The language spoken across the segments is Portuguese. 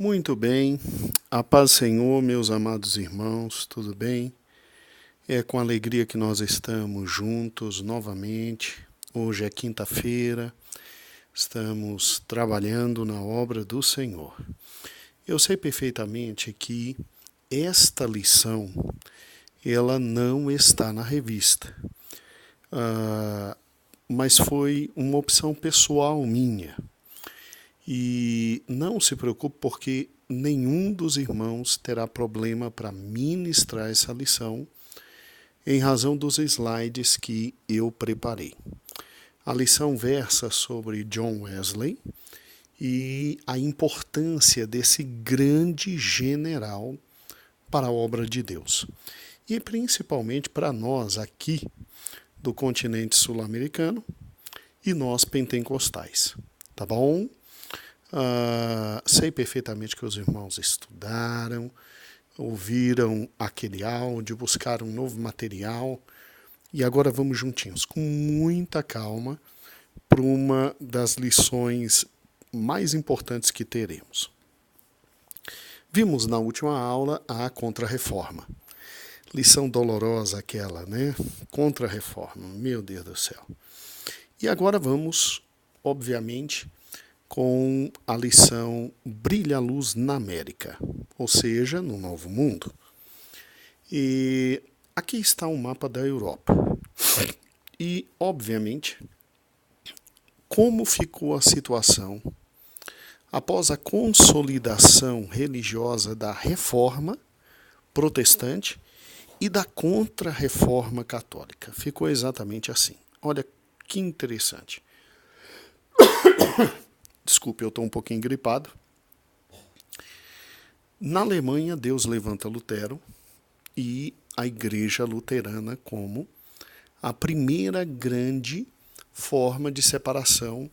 Muito bem, a paz do Senhor, meus amados irmãos, tudo bem? É com alegria que nós estamos juntos novamente. Hoje é quinta-feira, estamos trabalhando na obra do Senhor. Eu sei perfeitamente que esta lição, ela não está na revista, mas foi uma opção pessoal minha. E não se preocupe porque nenhum dos irmãos terá problema para ministrar essa lição em razão dos slides que eu preparei. A lição versa sobre John Wesley e a importância desse grande general para a obra de Deus. E principalmente para nós aqui do continente sul-americano e nós pentecostais. Tá bom? Sei perfeitamente que os irmãos estudaram, ouviram aquele áudio, buscaram um novo material e agora vamos juntinhos, com muita calma, para uma das lições mais importantes que teremos. Vimos na última aula a Contra-Reforma. Lição dolorosa aquela, né? Contra-Reforma, meu Deus do céu. E agora vamos, obviamente, com a lição Brilha a Luz na América, ou seja, no Novo Mundo. E aqui está um mapa da Europa. E, obviamente, como ficou a situação após a consolidação religiosa da Reforma Protestante e da Contra-Reforma Católica. Ficou exatamente assim. Olha que interessante. Desculpe, eu estou um pouquinho gripado. Na Alemanha, Deus levanta Lutero e a Igreja Luterana como a primeira grande forma de separação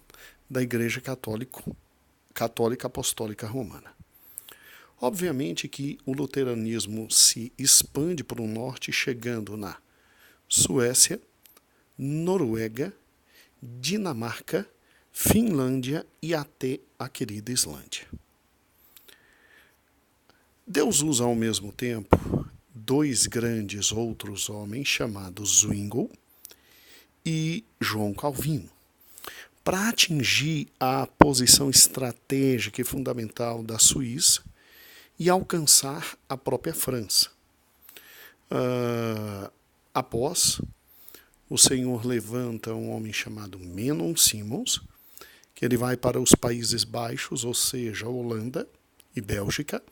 da Igreja Católica Apostólica Romana. Obviamente que o luteranismo se expande para o norte, chegando na Suécia, Noruega, Dinamarca, Finlândia e até a querida Islândia. Deus usa ao mesmo tempo dois grandes outros homens chamados Zwingli e João Calvino para atingir a posição estratégica e fundamental da Suíça e alcançar a própria França. Após, o Senhor levanta um homem chamado Menon Simons, que ele vai para os Países Baixos, ou seja, Holanda e Bélgica,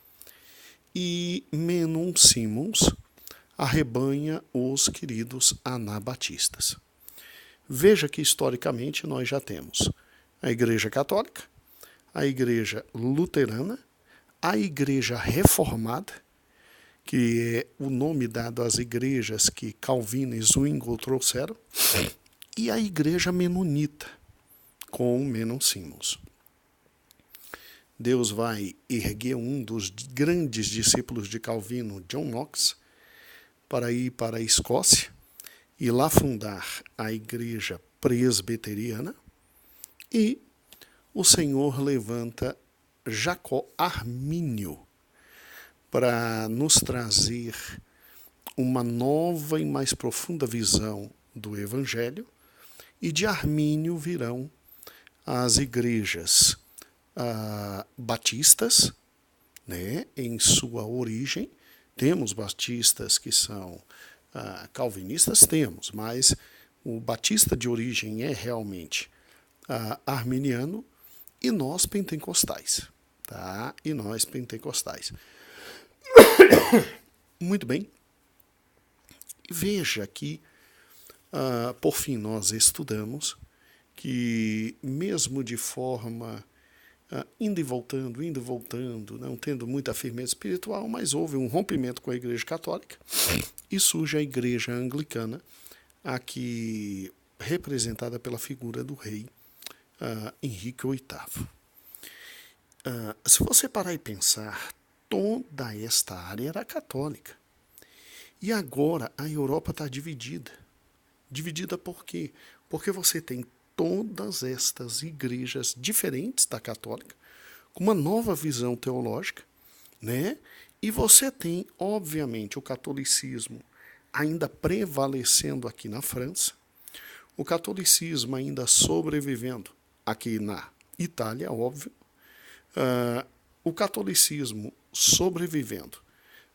e Menon Simons arrebanha os queridos anabatistas. Veja que historicamente nós já temos a Igreja Católica, a Igreja Luterana, a Igreja Reformada, que é o nome dado às igrejas que Calvino e Zwingli trouxeram, e a Igreja Menonita, com Menon Simons. Deus vai erguer um dos grandes discípulos de Calvino, John Knox, para ir para a Escócia e lá fundar a Igreja Presbiteriana, e o Senhor levanta Jacó Armínio para nos trazer uma nova e mais profunda visão do Evangelho, e de Armínio virão as igrejas batistas, né, em sua origem. Temos batistas que são calvinistas, temos, mas o batista de origem é realmente arminiano, e nós pentecostais. Tá? E nós pentecostais. Muito bem. Veja que, por fim, nós estudamos que, mesmo de forma indo e voltando, não tendo muita firmeza espiritual, mas houve um rompimento com a Igreja Católica e surge a Igreja Anglicana, aqui representada pela figura do rei Henrique VIII. Se você parar e pensar, toda esta área era católica. E agora a Europa está dividida. Dividida por quê? Porque você tem todas estas igrejas diferentes da católica, com uma nova visão teológica, né? E você tem, obviamente, o catolicismo ainda prevalecendo aqui na França, o catolicismo ainda sobrevivendo aqui na Itália, óbvio, o catolicismo sobrevivendo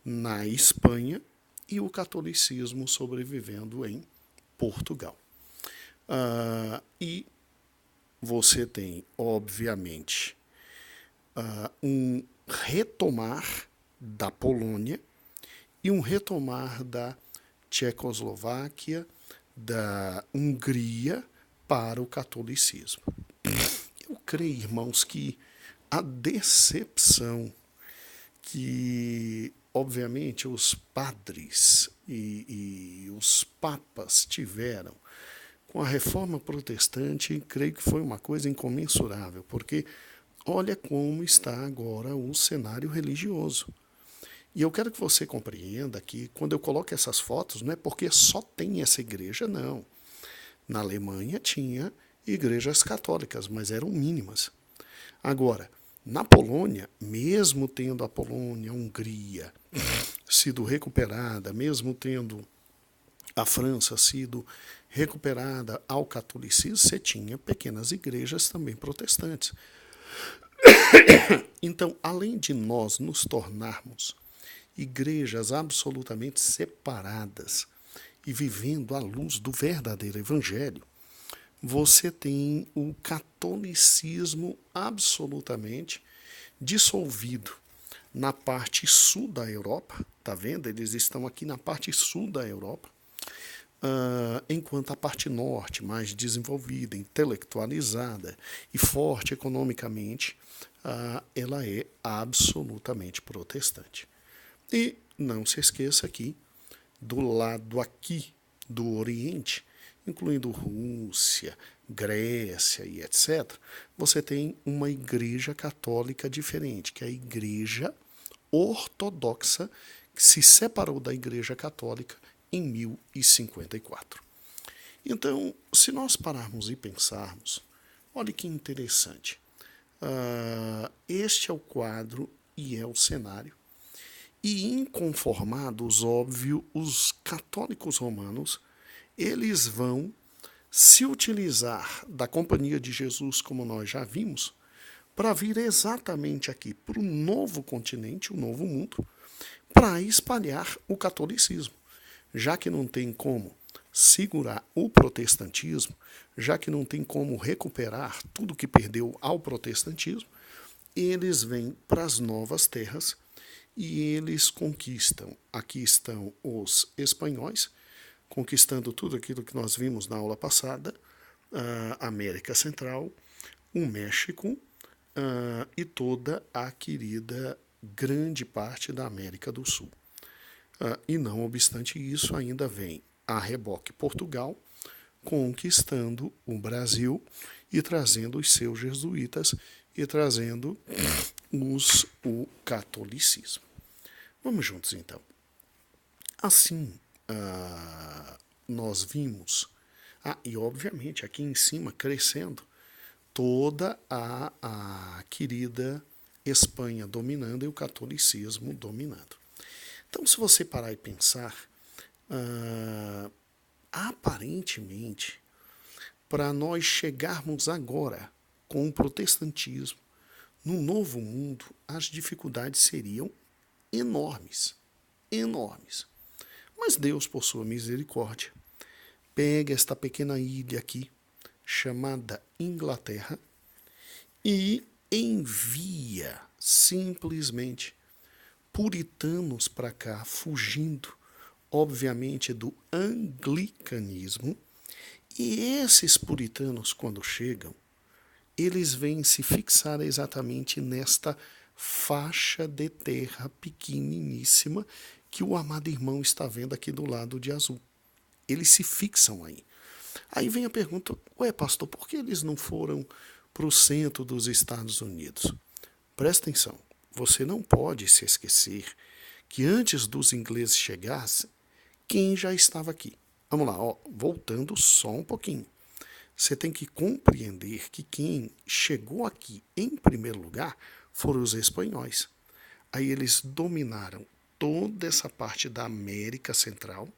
na Espanha e o catolicismo sobrevivendo em Portugal. E você tem, obviamente, um retomar da Polônia e um retomar da Tchecoslováquia, da Hungria para o catolicismo. Eu creio, irmãos, que a decepção que, obviamente, os padres e os papas tiveram com a reforma protestante, creio que foi uma coisa incomensurável, porque olha como está agora o cenário religioso. E eu quero que você compreenda que quando eu coloco essas fotos, não é porque só tem essa igreja, não. Na Alemanha tinha igrejas católicas, mas eram mínimas. Agora, na Polônia, mesmo tendo a Polônia, a Hungria sido recuperada, mesmo tendo a França sido recuperada ao catolicismo, você tinha pequenas igrejas também protestantes. Então, além de nós nos tornarmos igrejas absolutamente separadas e vivendo à luz do verdadeiro evangelho, você tem o catolicismo absolutamente dissolvido na parte sul da Europa, tá vendo? Eles estão aqui na parte sul da Europa, enquanto a parte norte, mais desenvolvida, intelectualizada e forte economicamente, ela é absolutamente protestante. E não se esqueça aqui, do lado aqui do Oriente, incluindo Rússia, Grécia e etc., você tem uma igreja católica diferente, que é a igreja ortodoxa, que se separou da igreja católica em 1054. Então, se nós pararmos e pensarmos, olha que interessante, este é o quadro e é o cenário. E inconformados, óbvio, os católicos romanos, eles vão se utilizar da Companhia de Jesus, como nós já vimos, para vir exatamente aqui para o novo continente, o novo mundo, para espalhar o catolicismo. Já que não tem como segurar o protestantismo, já que não tem como recuperar tudo que perdeu ao protestantismo, eles vêm para as novas terras e eles conquistam. Aqui estão os espanhóis, conquistando tudo aquilo que nós vimos na aula passada, a América Central, o México e toda a querida grande parte da América do Sul. E não obstante isso, ainda vem a reboque Portugal, conquistando o Brasil e trazendo os seus jesuítas e trazendo o catolicismo. Vamos juntos, então. Assim, nós vimos, e obviamente aqui em cima, crescendo, toda a querida Espanha dominando e o catolicismo dominando. Então, se você parar e pensar, aparentemente, para nós chegarmos agora com o protestantismo no novo mundo, as dificuldades seriam enormes, enormes. Mas Deus, por sua misericórdia, pega esta pequena ilha aqui, chamada Inglaterra, e envia simplesmente puritanos para cá, fugindo, obviamente, do anglicanismo. E esses puritanos, quando chegam, eles vêm se fixar exatamente nesta faixa de terra pequeniníssima que o amado irmão está vendo aqui do lado de azul. Eles se fixam aí. Aí vem a pergunta, pastor, por que eles não foram para o centro dos Estados Unidos? Presta atenção, você não pode se esquecer que antes dos ingleses chegassem, quem já estava aqui? Vamos lá, voltando só um pouquinho. Você tem que compreender que quem chegou aqui em primeiro lugar foram os espanhóis. Aí eles dominaram toda essa parte da América Central,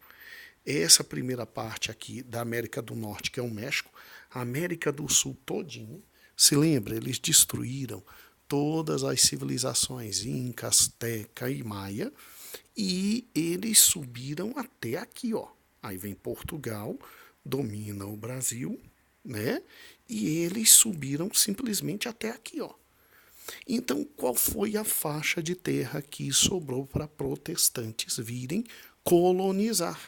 essa primeira parte aqui da América do Norte, que é o México, a América do Sul todinha. Se lembra, eles destruíram todas as civilizações Inca, Azteca e Maia, e eles subiram até aqui, ó. Aí vem Portugal, domina o Brasil, né? E eles subiram simplesmente até aqui, ó. Então, qual foi a faixa de terra que sobrou para protestantes virem colonizar?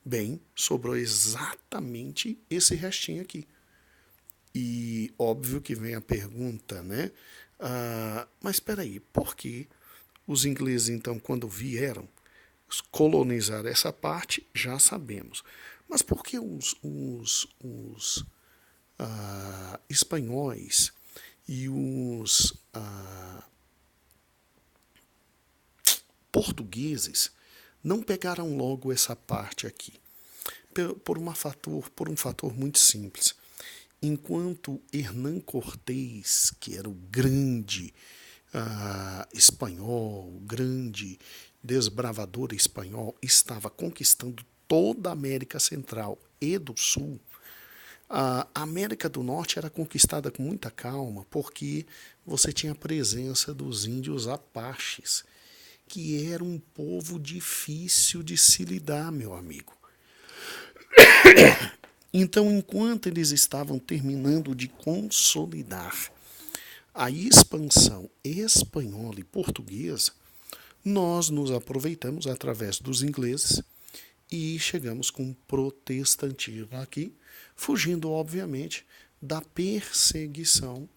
Bem, sobrou exatamente esse restinho aqui. E óbvio que vem a pergunta, né? Mas espera aí, por que os ingleses, então, quando vieram colonizar essa parte, já sabemos. Mas por que os espanhóis e os portugueses não pegaram logo essa parte aqui? Por um fator muito simples. Enquanto Hernán Cortés, que era o grande espanhol, o grande desbravador espanhol, estava conquistando toda a América Central e do Sul, a América do Norte era conquistada com muita calma, porque você tinha a presença dos índios apaches, que era um povo difícil de se lidar, meu amigo. Então, enquanto eles estavam terminando de consolidar a expansão espanhola e portuguesa, nós nos aproveitamos através dos ingleses e chegamos com o protestantismo aqui, fugindo, obviamente, da perseguição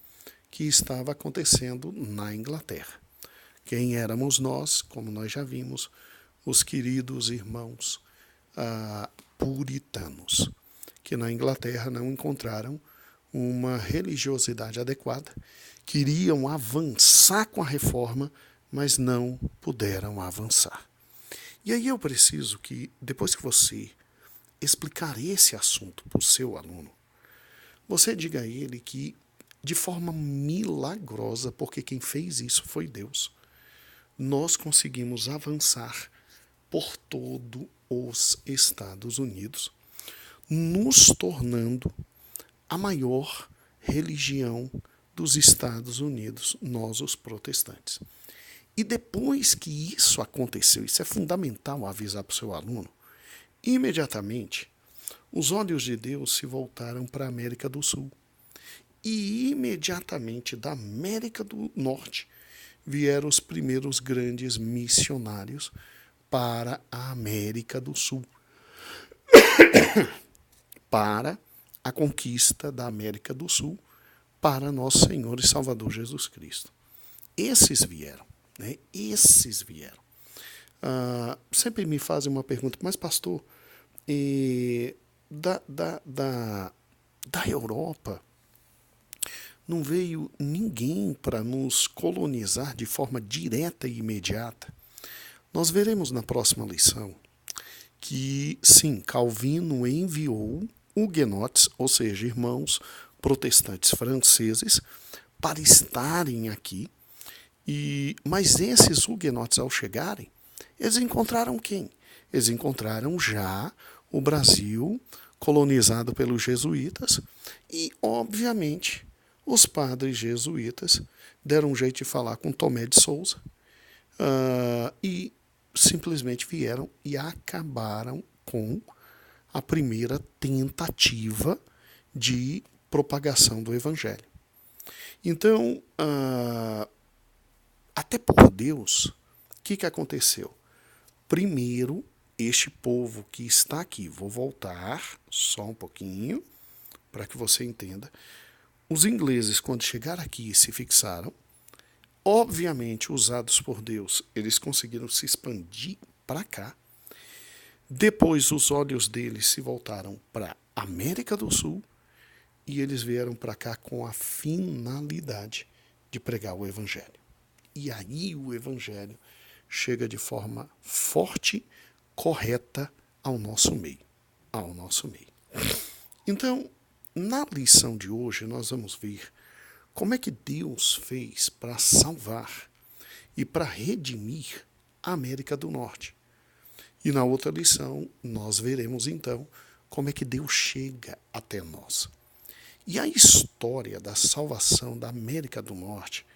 que estava acontecendo na Inglaterra. Quem éramos nós, como nós já vimos, os queridos irmãos puritanos, que na Inglaterra não encontraram uma religiosidade adequada, queriam avançar com a reforma, mas não puderam avançar. E aí eu preciso que, depois que você explicar esse assunto para o seu aluno, você diga a ele que, de forma milagrosa, porque quem fez isso foi Deus, nós conseguimos avançar por todo os Estados Unidos, nos tornando a maior religião dos Estados Unidos, nós os protestantes. E depois que isso aconteceu, isso é fundamental avisar para o seu aluno, imediatamente os olhos de Deus se voltaram para a América do Sul. E imediatamente da América do Norte vieram os primeiros grandes missionários para a América do Sul, para a conquista da América do Sul, para nosso Senhor e Salvador Jesus Cristo. Esses vieram, né? Esses vieram. Sempre me fazem uma pergunta, mas pastor, da Europa não veio ninguém para nos colonizar de forma direta e imediata? Nós veremos na próxima lição que, sim, Calvino enviou huguenotes, ou seja, irmãos protestantes franceses, para estarem aqui. Mas esses huguenotes, ao chegarem, eles encontraram quem? Eles encontraram já o Brasil colonizado pelos jesuítas e, obviamente, os padres jesuítas deram um jeito de falar com Tomé de Souza e simplesmente vieram e acabaram com a primeira tentativa de propagação do Evangelho. Então, até por Deus, o que aconteceu? Primeiro, este povo que está aqui, vou voltar só um pouquinho para que você entenda. Os ingleses, quando chegaram aqui e se fixaram, obviamente, usados por Deus, eles conseguiram se expandir para cá. Depois, os olhos deles se voltaram para a América do Sul e eles vieram para cá com a finalidade de pregar o Evangelho. E aí o Evangelho chega de forma forte, correta ao nosso meio. Então, na lição de hoje, nós vamos ver como é que Deus fez para salvar e para redimir a América do Norte. E na outra lição, nós veremos então como é que Deus chega até nós. E a história da salvação da América do Norte,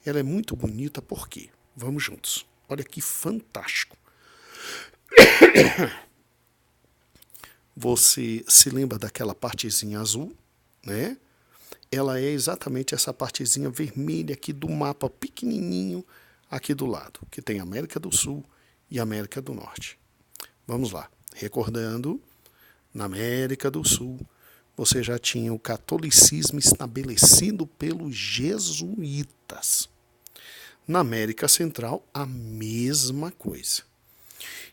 ela é muito bonita, por quê? Vamos juntos. Olha que fantástico. Você se lembra daquela partezinha azul, né? Ela é exatamente essa partezinha vermelha aqui do mapa pequenininho aqui do lado, que tem América do Sul e América do Norte. Vamos lá. Recordando, na América do Sul, você já tinha o catolicismo estabelecido pelos jesuítas. Na América Central, a mesma coisa.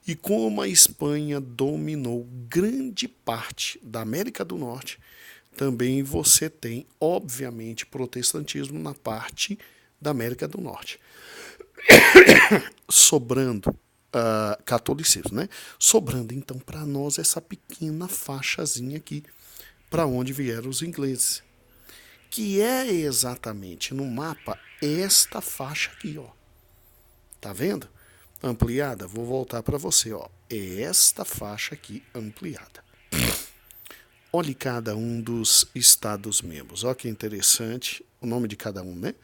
E como a Espanha dominou grande parte da América do Norte, também você tem, obviamente, protestantismo na parte da América do Norte. Sobrando catolicismo, né? Sobrando, então, para nós essa pequena faixazinha aqui, para onde vieram os ingleses. Que é exatamente no mapa esta faixa aqui, ó. Tá vendo? Ampliada, vou voltar para você, ó. É esta faixa aqui ampliada. Olhe cada um dos estados membros. Olha que interessante o nome de cada um, né?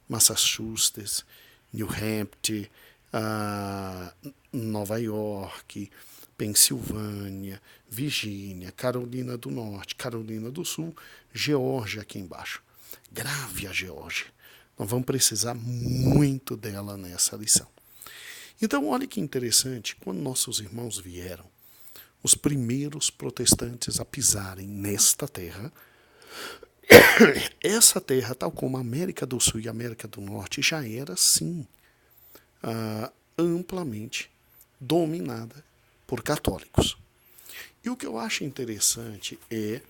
Massachusetts, New Hampshire, Nova York, Pensilvânia, Virgínia, Carolina do Norte, Carolina do Sul, Geórgia aqui embaixo. Grave a Geórgia. Nós vamos precisar muito dela nessa lição. Então, olha que interessante, quando nossos irmãos vieram, os primeiros protestantes a pisarem nesta terra, essa terra, tal como a América do Sul e a América do Norte, já era, sim, amplamente dominada por católicos. E o que eu acho interessante é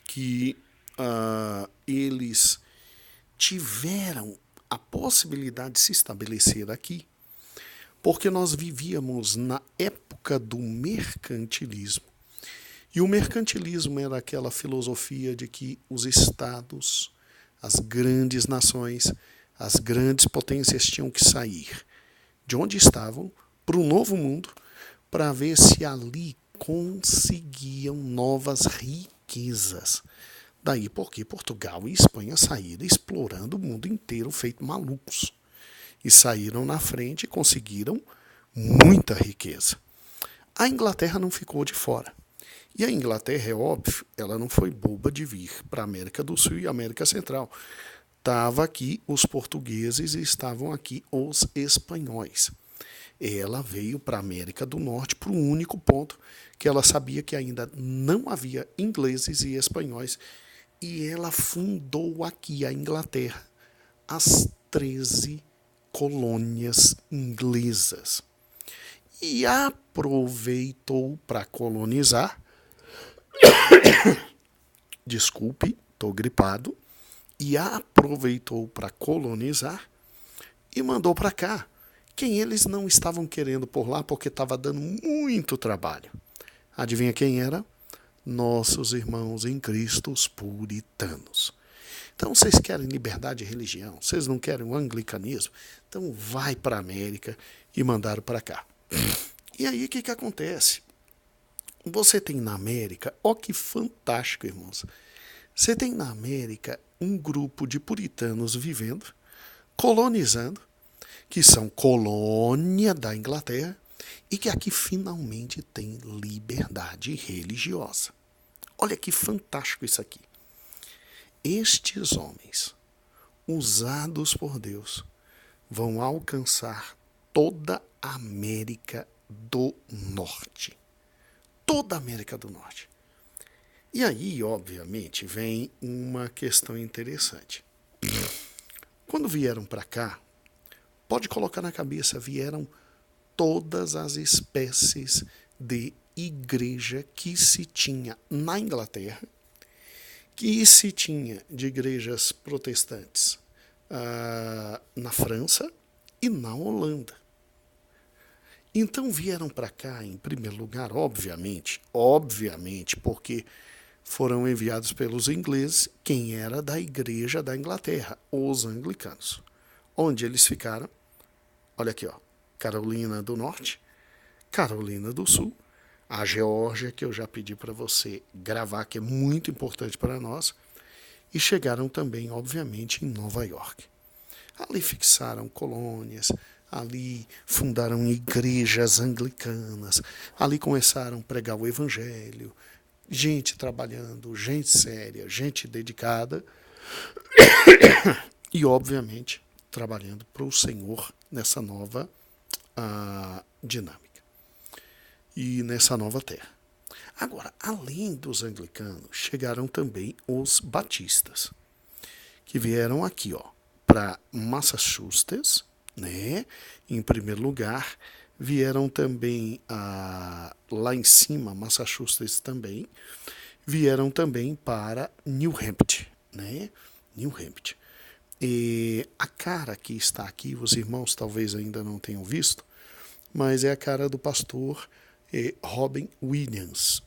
que eles tiveram a possibilidade de se estabelecer aqui, porque nós vivíamos na época do mercantilismo. E o mercantilismo era aquela filosofia de que os estados, as grandes nações, as grandes potências tinham que sair de onde estavam para um novo mundo para ver se ali conseguiam novas riquezas. Daí porque Portugal e Espanha saíram explorando o mundo inteiro feito malucos. E saíram na frente e conseguiram muita riqueza. A Inglaterra não ficou de fora. E a Inglaterra, é óbvio, ela não foi boba de vir para a América do Sul e América Central. Estavam aqui os portugueses e estavam aqui os espanhóis. Ela veio para a América do Norte por um único ponto, que ela sabia que ainda não havia ingleses e espanhóis, e ela fundou aqui a Inglaterra, as 13 colônias inglesas. E aproveitou para colonizar. Desculpe, estou gripado. E aproveitou para colonizar e mandou para cá quem eles não estavam querendo por lá porque estava dando muito trabalho. Adivinha quem era? Nossos irmãos em Cristo, os puritanos. Então, vocês querem liberdade de religião, vocês não querem o anglicanismo, então vai para a América e mandaram para cá. E aí, o que acontece? Você tem na América, ó que fantástico, irmãos, você tem na América um grupo de puritanos vivendo, colonizando, que são colônia da Inglaterra, e que aqui finalmente tem liberdade religiosa. Olha que fantástico isso aqui. Estes homens, usados por Deus, vão alcançar toda a América do Norte. Toda a América do Norte. E aí, obviamente, vem uma questão interessante. Quando vieram para cá, pode colocar na cabeça, vieram todas as espécies de igreja que se tinha na Inglaterra, que se tinha de igrejas protestantes na França e na Holanda. Então vieram para cá, em primeiro lugar, obviamente, porque foram enviados pelos ingleses, quem era da Igreja da Inglaterra, os anglicanos. Onde eles ficaram? Olha aqui, ó, Carolina do Norte, Carolina do Sul, a Geórgia, que eu já pedi para você gravar, que é muito importante para nós, e chegaram também, obviamente, em Nova York. Ali fixaram colônias, ali fundaram igrejas anglicanas, ali começaram a pregar o evangelho, gente trabalhando, gente séria, gente dedicada e, obviamente, trabalhando para o Senhor nessa nova dinâmica e nessa nova terra. Agora, além dos anglicanos, chegaram também os batistas, que vieram aqui, ó, para Massachusetts, né? Em primeiro lugar, vieram também lá em cima, Massachusetts também, vieram também para New Hampshire, né? New Hampshire. E a cara que está aqui, os irmãos talvez ainda não tenham visto, mas é a cara do pastor Robin Williams,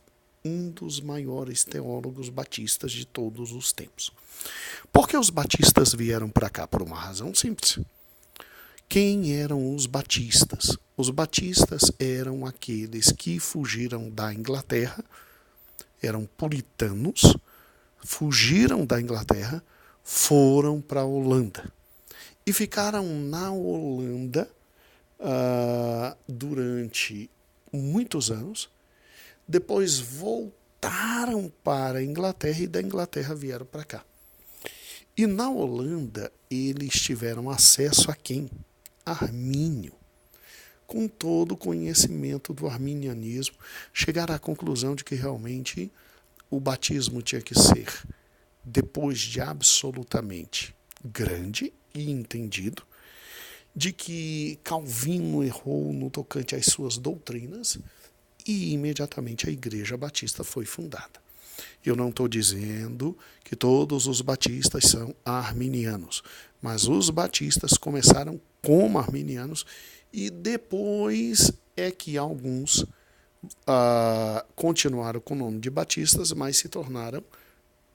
um dos maiores teólogos batistas de todos os tempos. Por que os batistas vieram para cá? Por uma razão simples. Quem eram os batistas? Os batistas eram aqueles que fugiram da Inglaterra, eram puritanos, fugiram da Inglaterra, foram para a Holanda e ficaram na Holanda durante muitos anos. Depois voltaram para a Inglaterra e da Inglaterra vieram para cá. E na Holanda eles tiveram acesso a quem? Armínio. Com todo o conhecimento do arminianismo, chegaram à conclusão de que realmente o batismo tinha que ser depois de absolutamente grande e entendido, de que Calvino errou no tocante às suas doutrinas e imediatamente a Igreja Batista foi fundada. Eu não estou dizendo que todos os batistas são arminianos, mas os batistas começaram como arminianos e depois é que alguns continuaram com o nome de batistas, mas se tornaram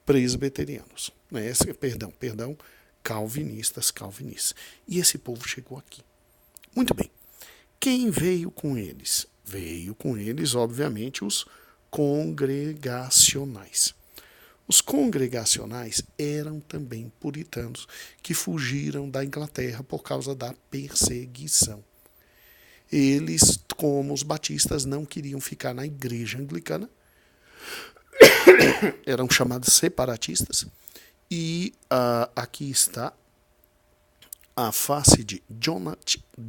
presbiterianos, né? Calvinistas. E esse povo chegou aqui. Muito bem. Quem veio com eles? Veio com eles, obviamente, os congregacionais. Os congregacionais eram também puritanos que fugiram da Inglaterra por causa da perseguição. Eles, como os batistas, não queriam ficar na igreja anglicana, eram chamados separatistas, e aqui está a face de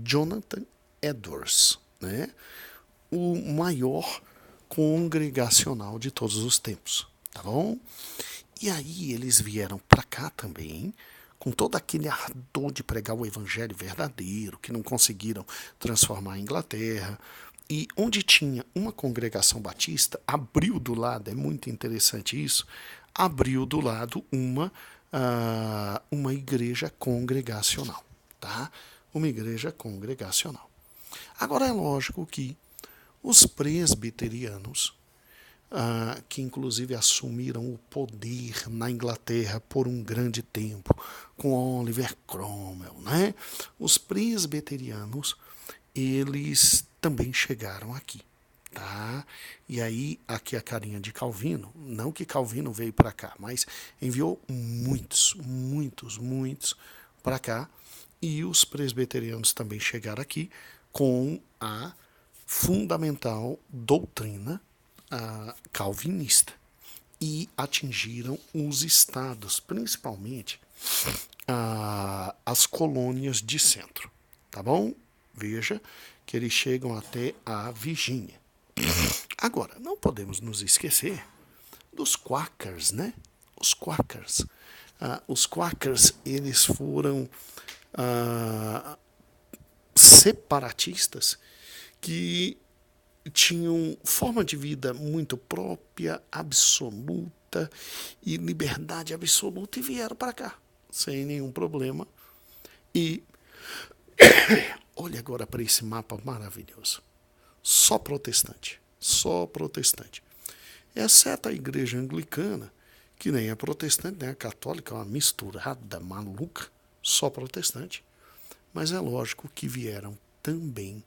Jonathan Edwards, né? O maior congregacional de todos os tempos, tá bom? E aí eles vieram para cá também, com todo aquele ardor de pregar o evangelho verdadeiro, que não conseguiram transformar a Inglaterra. E onde tinha uma congregação batista, abriu do lado, é muito interessante isso, abriu do lado uma igreja congregacional, tá? Uma igreja congregacional. Agora é lógico que os presbiterianos, que inclusive assumiram o poder na Inglaterra por um grande tempo, com Oliver Cromwell, né? Os presbiterianos, eles também chegaram aqui, tá? E aí, aqui a carinha de Calvino, não que Calvino veio para cá, mas enviou muitos para cá, e os presbiterianos também chegaram aqui com a fundamental doutrina calvinista e atingiram os estados, principalmente as colônias de centro, tá bom? Veja que eles chegam até a Virgínia. Agora, não podemos nos esquecer dos Quakers, né? Os Quakers. Os Quakers, eles foram separatistas que tinham forma de vida muito própria, absoluta e liberdade absoluta e vieram para cá, sem nenhum problema. E olha agora para esse mapa maravilhoso. Só protestante. exceto a igreja anglicana, que nem é protestante, nem é católica, é uma misturada maluca, só protestante. Mas é lógico que vieram também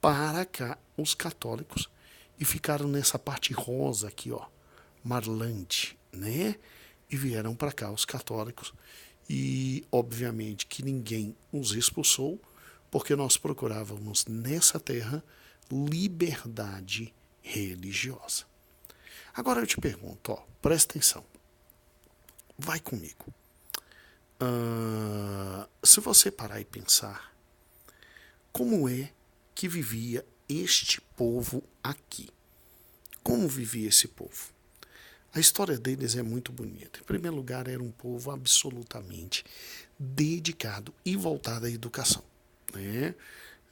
para cá os católicos e ficaram nessa parte rosa aqui, ó, Marlande, né? E vieram para cá os católicos e, obviamente, que ninguém os expulsou, porque nós procurávamos nessa terra liberdade religiosa. Agora eu te pergunto, ó, presta atenção, vai comigo. Se você parar e pensar, como é que vivia este povo aqui? Como vivia esse povo? A história deles é muito bonita. Em primeiro lugar, era um povo absolutamente dedicado e voltado à educação, né?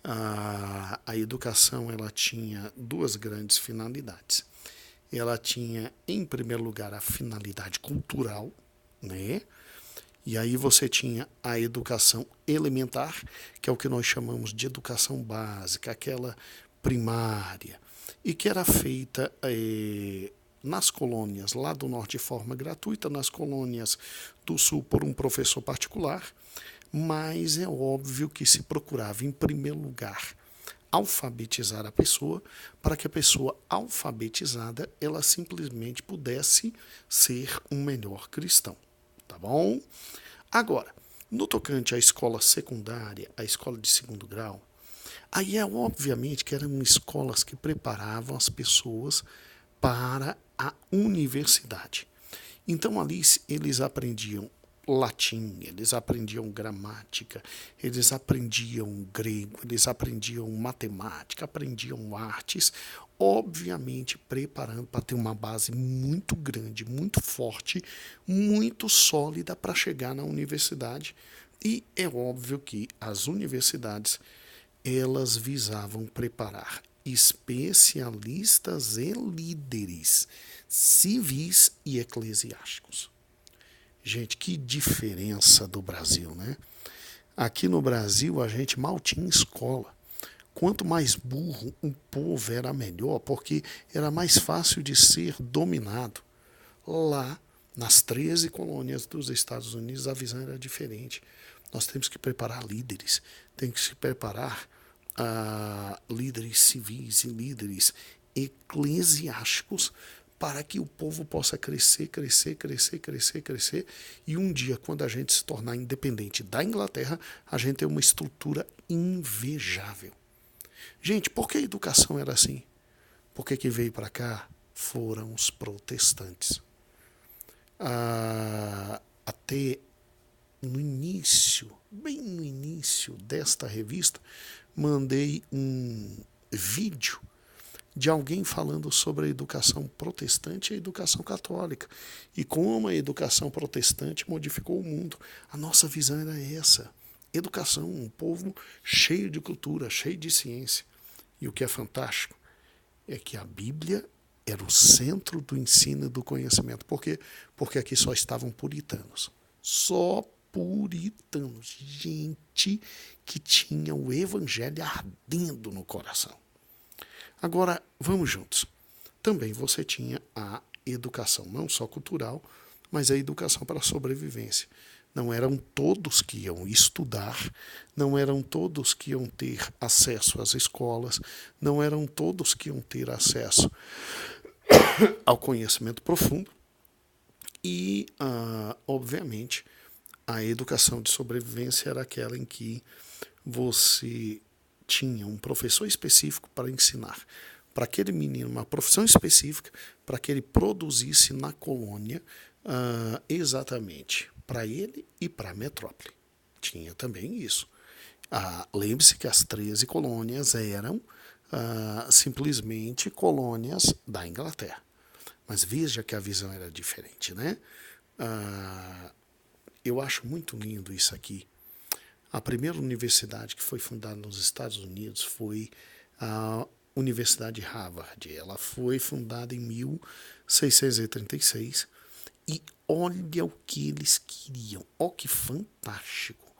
A educação ela tinha duas grandes finalidades. Ela tinha, em primeiro lugar, a finalidade cultural, né? E aí você tinha a educação elementar, que é o que nós chamamos de educação básica, aquela primária, e que era feita nas colônias lá do norte de forma gratuita, nas colônias do sul por um professor particular, mas é óbvio que se procurava, em primeiro lugar, alfabetizar a pessoa, para que a pessoa alfabetizada, ela simplesmente pudesse ser um melhor cristão. Tá bom? Agora, no tocante à escola secundária, à escola de segundo grau, aí é obviamente que eram escolas que preparavam as pessoas para a universidade. Então ali eles aprendiam latim, eles aprendiam gramática, eles aprendiam grego, eles aprendiam matemática, aprendiam artes, obviamente preparando para ter uma base muito grande, muito forte, muito sólida para chegar na universidade. E é óbvio que as universidades elas visavam preparar especialistas e líderes civis e eclesiásticos. Gente, que diferença do Brasil, né? Aqui no Brasil a gente mal tinha escola. Quanto mais burro um povo era melhor, porque era mais fácil de ser dominado. Lá, nas 13 colônias dos Estados Unidos, a visão era diferente. Nós temos que preparar líderes, temos que se preparar líderes civis e líderes eclesiásticos para que o povo possa crescer, crescer, crescer, crescer, crescer. E um dia, quando a gente se tornar independente da Inglaterra, a gente tem uma estrutura invejável. Gente, por que a educação era assim? Porque quem veio para cá foram os protestantes. Até no início, bem no início desta revista, mandei um vídeo de alguém falando sobre a educação protestante e a educação católica e como a educação protestante modificou o mundo. A nossa visão era essa. Educação, um povo cheio de cultura, cheio de ciência. E o que é fantástico é que a Bíblia era o centro do ensino e do conhecimento. Por quê? Porque aqui só estavam puritanos. Só puritanos. Gente que tinha o evangelho ardendo no coração. Agora, vamos juntos. Também você tinha a educação, não só cultural, mas a educação para a sobrevivência. Não eram todos que iam estudar, não eram todos que iam ter acesso às escolas, não eram todos que iam ter acesso ao conhecimento profundo. E, obviamente, a educação de sobrevivência era aquela em que você tinha um professor específico para ensinar para aquele menino uma profissão específica para que ele produzisse na colônia exatamente para ele e para a metrópole. Tinha também isso. Lembre-se que as 13 colônias eram simplesmente colônias da Inglaterra. Mas veja que a visão era diferente, né? Eu acho muito lindo isso aqui. A primeira universidade que foi fundada nos Estados Unidos foi a Universidade de Harvard. Ela foi fundada em 1636 e olha o que eles queriam. Olha que fantástico.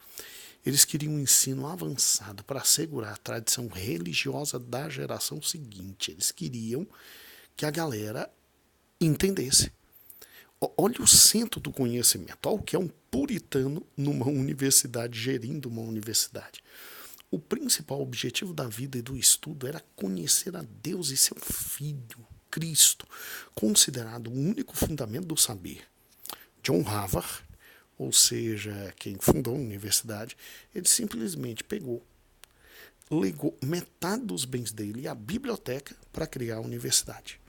Eles queriam um ensino avançado para assegurar a tradição religiosa da geração seguinte. Eles queriam que a galera entendesse. Olha o centro do conhecimento. Olha o que é um puritano numa universidade, gerindo uma universidade. O principal objetivo da vida e do estudo era conhecer a Deus e seu Filho, Cristo, considerado o único fundamento do saber. John Harvard, ou seja, quem fundou a universidade, ele simplesmente legou metade dos bens dele e a biblioteca para criar a universidade.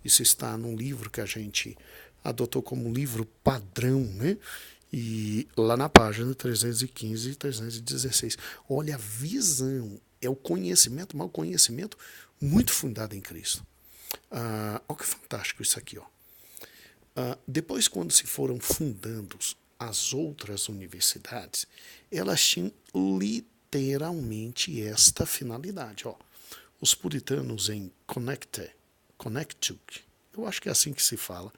Isso está num livro que a gente adotou como livro padrão, né? E lá na página 315 e 316. Olha a visão, é o conhecimento, mas o conhecimento muito fundado em Cristo. Olha que fantástico isso aqui, ó. Depois, quando se foram fundando as outras universidades, elas tinham literalmente esta finalidade. Ó. Os puritanos em Connecticut, eu acho que é assim que se fala,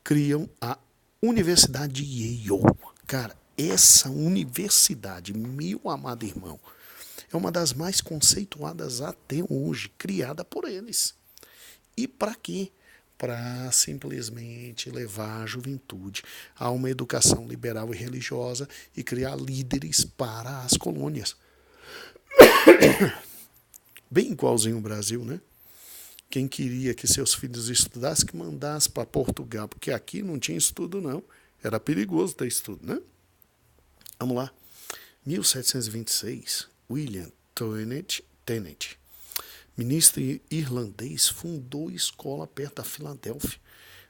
criam a Universidade de Yale. Cara, essa universidade, meu amado irmão, é uma das mais conceituadas até hoje, criada por eles. E para quê? Para simplesmente levar a juventude a uma educação liberal e religiosa e criar líderes para as colônias. Bem igualzinho o Brasil, né? Quem queria que seus filhos estudassem, que mandasse para Portugal, porque aqui não tinha estudo, não. Era perigoso ter estudo, né? Vamos lá. 1726, William Tennant, ministro irlandês, fundou escola perto da Filadélfia,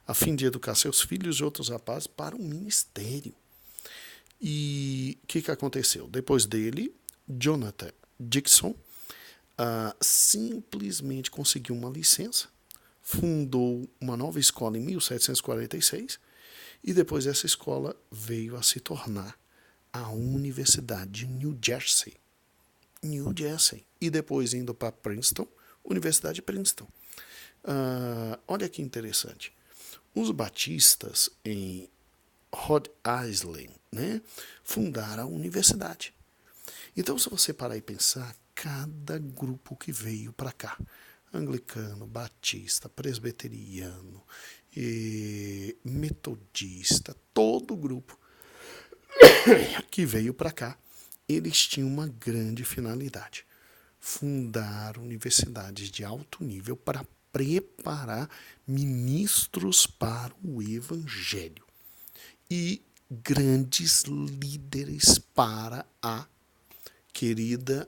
a fim de educar seus filhos e outros rapazes para o ministério. E o que aconteceu? Depois dele, Jonathan Dixon simplesmente conseguiu uma licença, fundou uma nova escola em 1746 e depois essa escola veio a se tornar a Universidade de New Jersey. E depois indo para Princeton, Universidade de Princeton. Olha que interessante. Os batistas em Rhode Island, né, fundaram a universidade. Então, se você parar e pensar, cada grupo que veio para cá, anglicano, batista, presbiteriano, metodista, todo grupo que veio para cá, eles tinham uma grande finalidade: fundar universidades de alto nível para preparar ministros para o evangelho e grandes líderes para a querida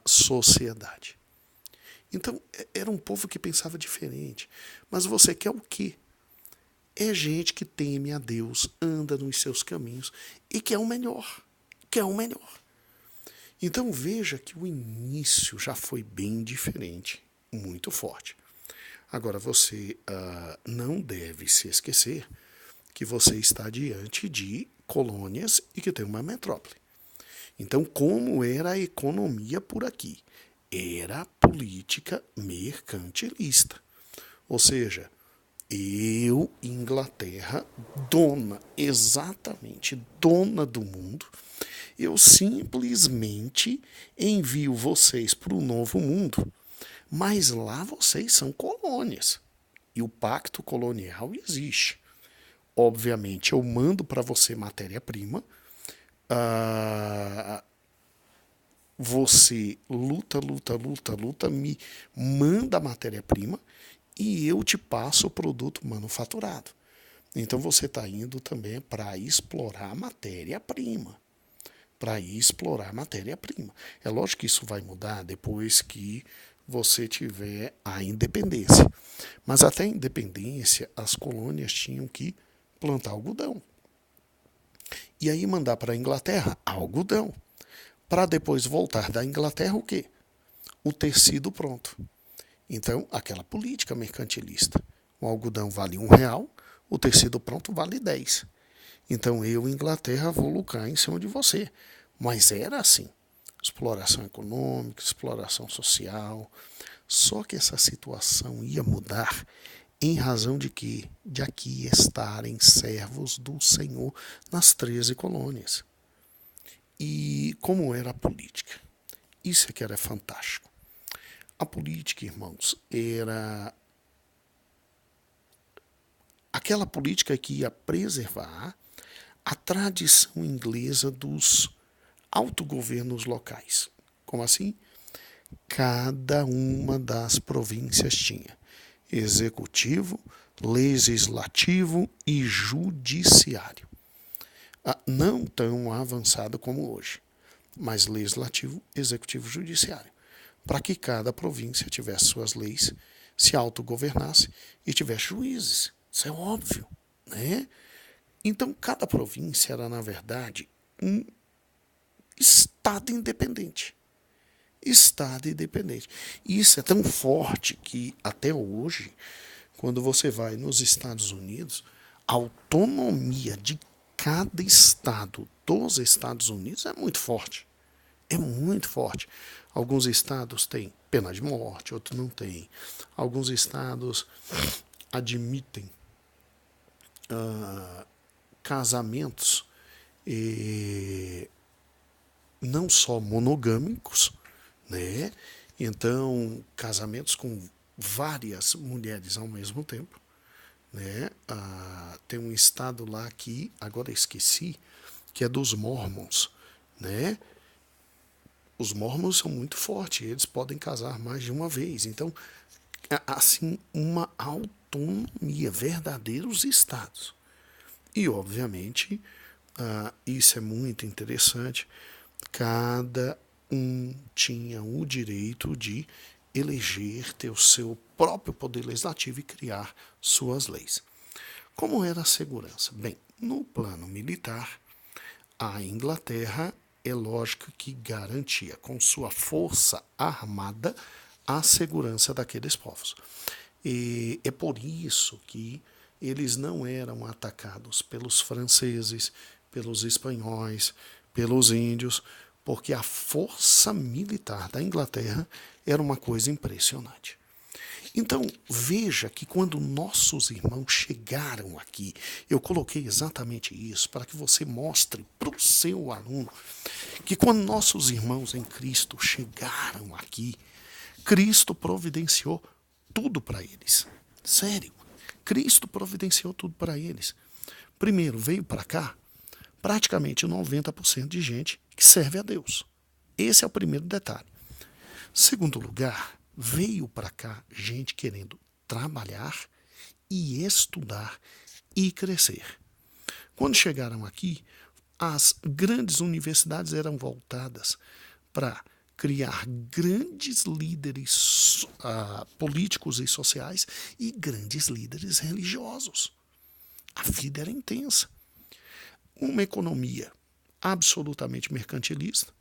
sociedade. Então, era um povo que pensava diferente. Mas você quer o quê? É gente que teme a Deus, anda nos seus caminhos e quer o melhor. Quer o melhor. Então, veja que o início já foi bem diferente, muito forte. Agora, você não deve se esquecer que você está diante de colônias e que tem uma metrópole. Então, como era a economia por aqui? Era política mercantilista. Ou seja, Inglaterra, exatamente dona do mundo, eu simplesmente envio vocês para o novo mundo, mas lá vocês são colônias. E o pacto colonial existe. Obviamente, eu mando para você matéria-prima, você luta, me manda a matéria-prima e eu te passo o produto manufaturado. Então você está indo também para explorar a matéria-prima. É lógico que isso vai mudar depois que você tiver a independência. Mas até a independência, as colônias tinham que plantar algodão. E aí mandar para a Inglaterra algodão. Para depois voltar da Inglaterra o quê? O tecido pronto. Então, aquela política mercantilista. O algodão vale R$1, o tecido pronto vale 10. Então, eu, Inglaterra, vou lucrar em cima de você. Mas era assim. Exploração econômica, exploração social. Só que essa situação ia mudar em razão de quê? De aqui estarem servos do Senhor nas 13 colônias. E como era a política? Isso é que era fantástico. A política, irmãos, era aquela política que ia preservar a tradição inglesa dos autogovernos locais. Como assim? Cada uma das províncias tinha executivo, legislativo e judiciário. Não tão avançado como hoje, mas legislativo, executivo e judiciário, para que cada província tivesse suas leis, se autogovernasse e tivesse juízes. Isso é óbvio, né? Então, cada província era, na verdade, um estado independente. Estado independente. E isso é tão forte que, até hoje, quando você vai nos Estados Unidos, a autonomia de cada estado dos Estados Unidos é muito forte. É muito forte. Alguns estados têm pena de morte, outros não têm. Alguns estados admitem casamentos não só monogâmicos, né? Então, casamentos com várias mulheres ao mesmo tempo, né? Tem um estado lá que, agora esqueci, que é dos Mormons, né? Os Mormons são muito fortes, eles podem casar mais de uma vez. Então, assim, uma autonomia, verdadeiros estados. E, obviamente, isso é muito interessante, cada um tinha o direito de eleger, ter o seu próprio poder legislativo e criar suas leis. Como era a segurança? Bem, no plano militar, a Inglaterra é lógico que garantia com sua força armada a segurança daqueles povos. E é por isso que eles não eram atacados pelos franceses, pelos espanhóis, pelos índios, porque a força militar da Inglaterra era uma coisa impressionante. Então, veja que quando nossos irmãos chegaram aqui, eu coloquei exatamente isso para que você mostre para o seu aluno que quando nossos irmãos em Cristo chegaram aqui, Cristo providenciou tudo para eles. Sério, Cristo providenciou tudo para eles. Primeiro, veio para cá praticamente 90% de gente que serve a Deus. Esse é o primeiro detalhe. Segundo lugar, veio para cá gente querendo trabalhar e estudar e crescer. Quando chegaram aqui, as grandes universidades eram voltadas para criar grandes líderes políticos e sociais e grandes líderes religiosos. A vida era intensa. Uma economia absolutamente mercantilista,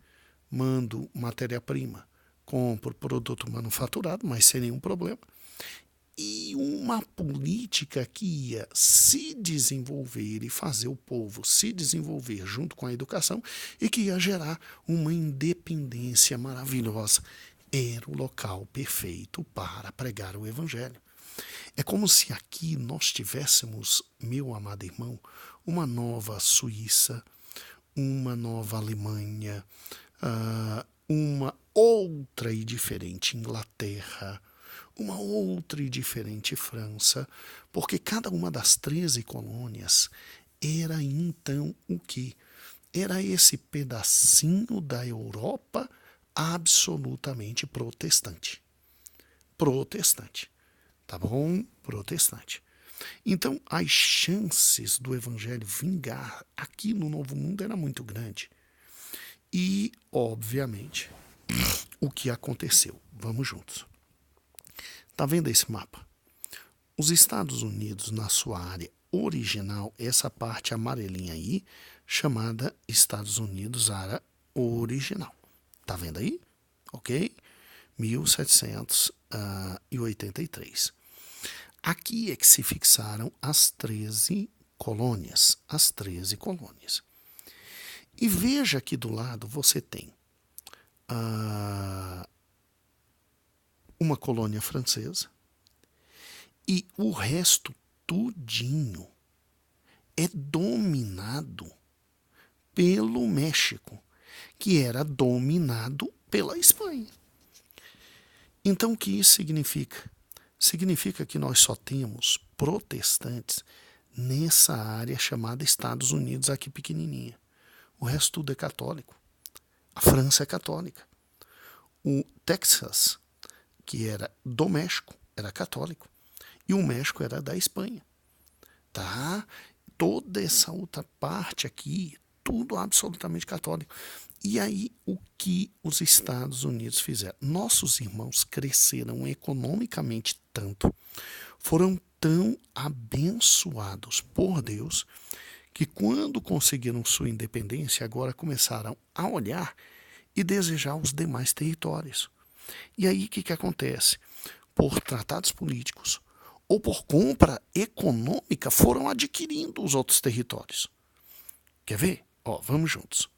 mando matéria-prima, compro produto manufaturado, mas sem nenhum problema, e uma política que ia se desenvolver e fazer o povo se desenvolver junto com a educação e que ia gerar uma independência maravilhosa. Era o local perfeito para pregar o evangelho. É como se aqui nós tivéssemos, meu amado irmão, uma nova Suíça, uma nova Alemanha, uma outra e diferente Inglaterra, uma outra e diferente França, porque cada uma das 13 colônias era então o quê? Era esse pedacinho da Europa absolutamente protestante. Protestante. Tá bom? Protestante. Então, as chances do evangelho vingar aqui no Novo Mundo era muito grande. E, obviamente, o que aconteceu? Vamos juntos. Tá vendo esse mapa? Os Estados Unidos, na sua área original, essa parte amarelinha aí, chamada Estados Unidos, área original. Tá vendo aí? Ok? 1783. Aqui é que se fixaram as 13 colônias. As 13 colônias. E veja aqui do lado você tem uma colônia francesa e o resto tudinho é dominado pelo México, que era dominado pela Espanha. Então, o que isso significa? Significa que nós só temos protestantes nessa área chamada Estados Unidos, aqui pequenininha. O resto tudo é católico. A França é católica. O Texas, que era do México, era católico. E o México era da Espanha. Tá? Toda essa outra parte aqui, tudo absolutamente católico. E aí, o que os Estados Unidos fizeram? Nossos irmãos cresceram economicamente tanto, foram tão abençoados por Deus, que quando conseguiram sua independência, agora começaram a olhar e desejar os demais territórios. E aí, o que acontece? Por tratados políticos ou por compra econômica, foram adquirindo os outros territórios. Quer ver? Vamos juntos.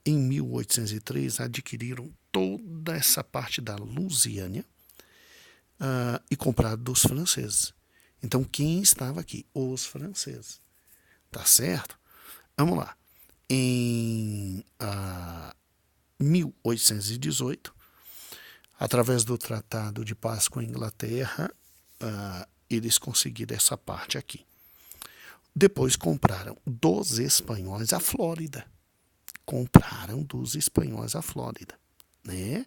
Em 1803, adquiriram toda essa parte da Louisiana e compraram dos franceses. Então, quem estava aqui? Os franceses. Tá certo? Vamos lá. Em 1818, através do Tratado de Paz com a Inglaterra, eles conseguiram essa parte aqui. Depois compraram dos espanhóis a Flórida. Compraram dos espanhóis a Flórida, né?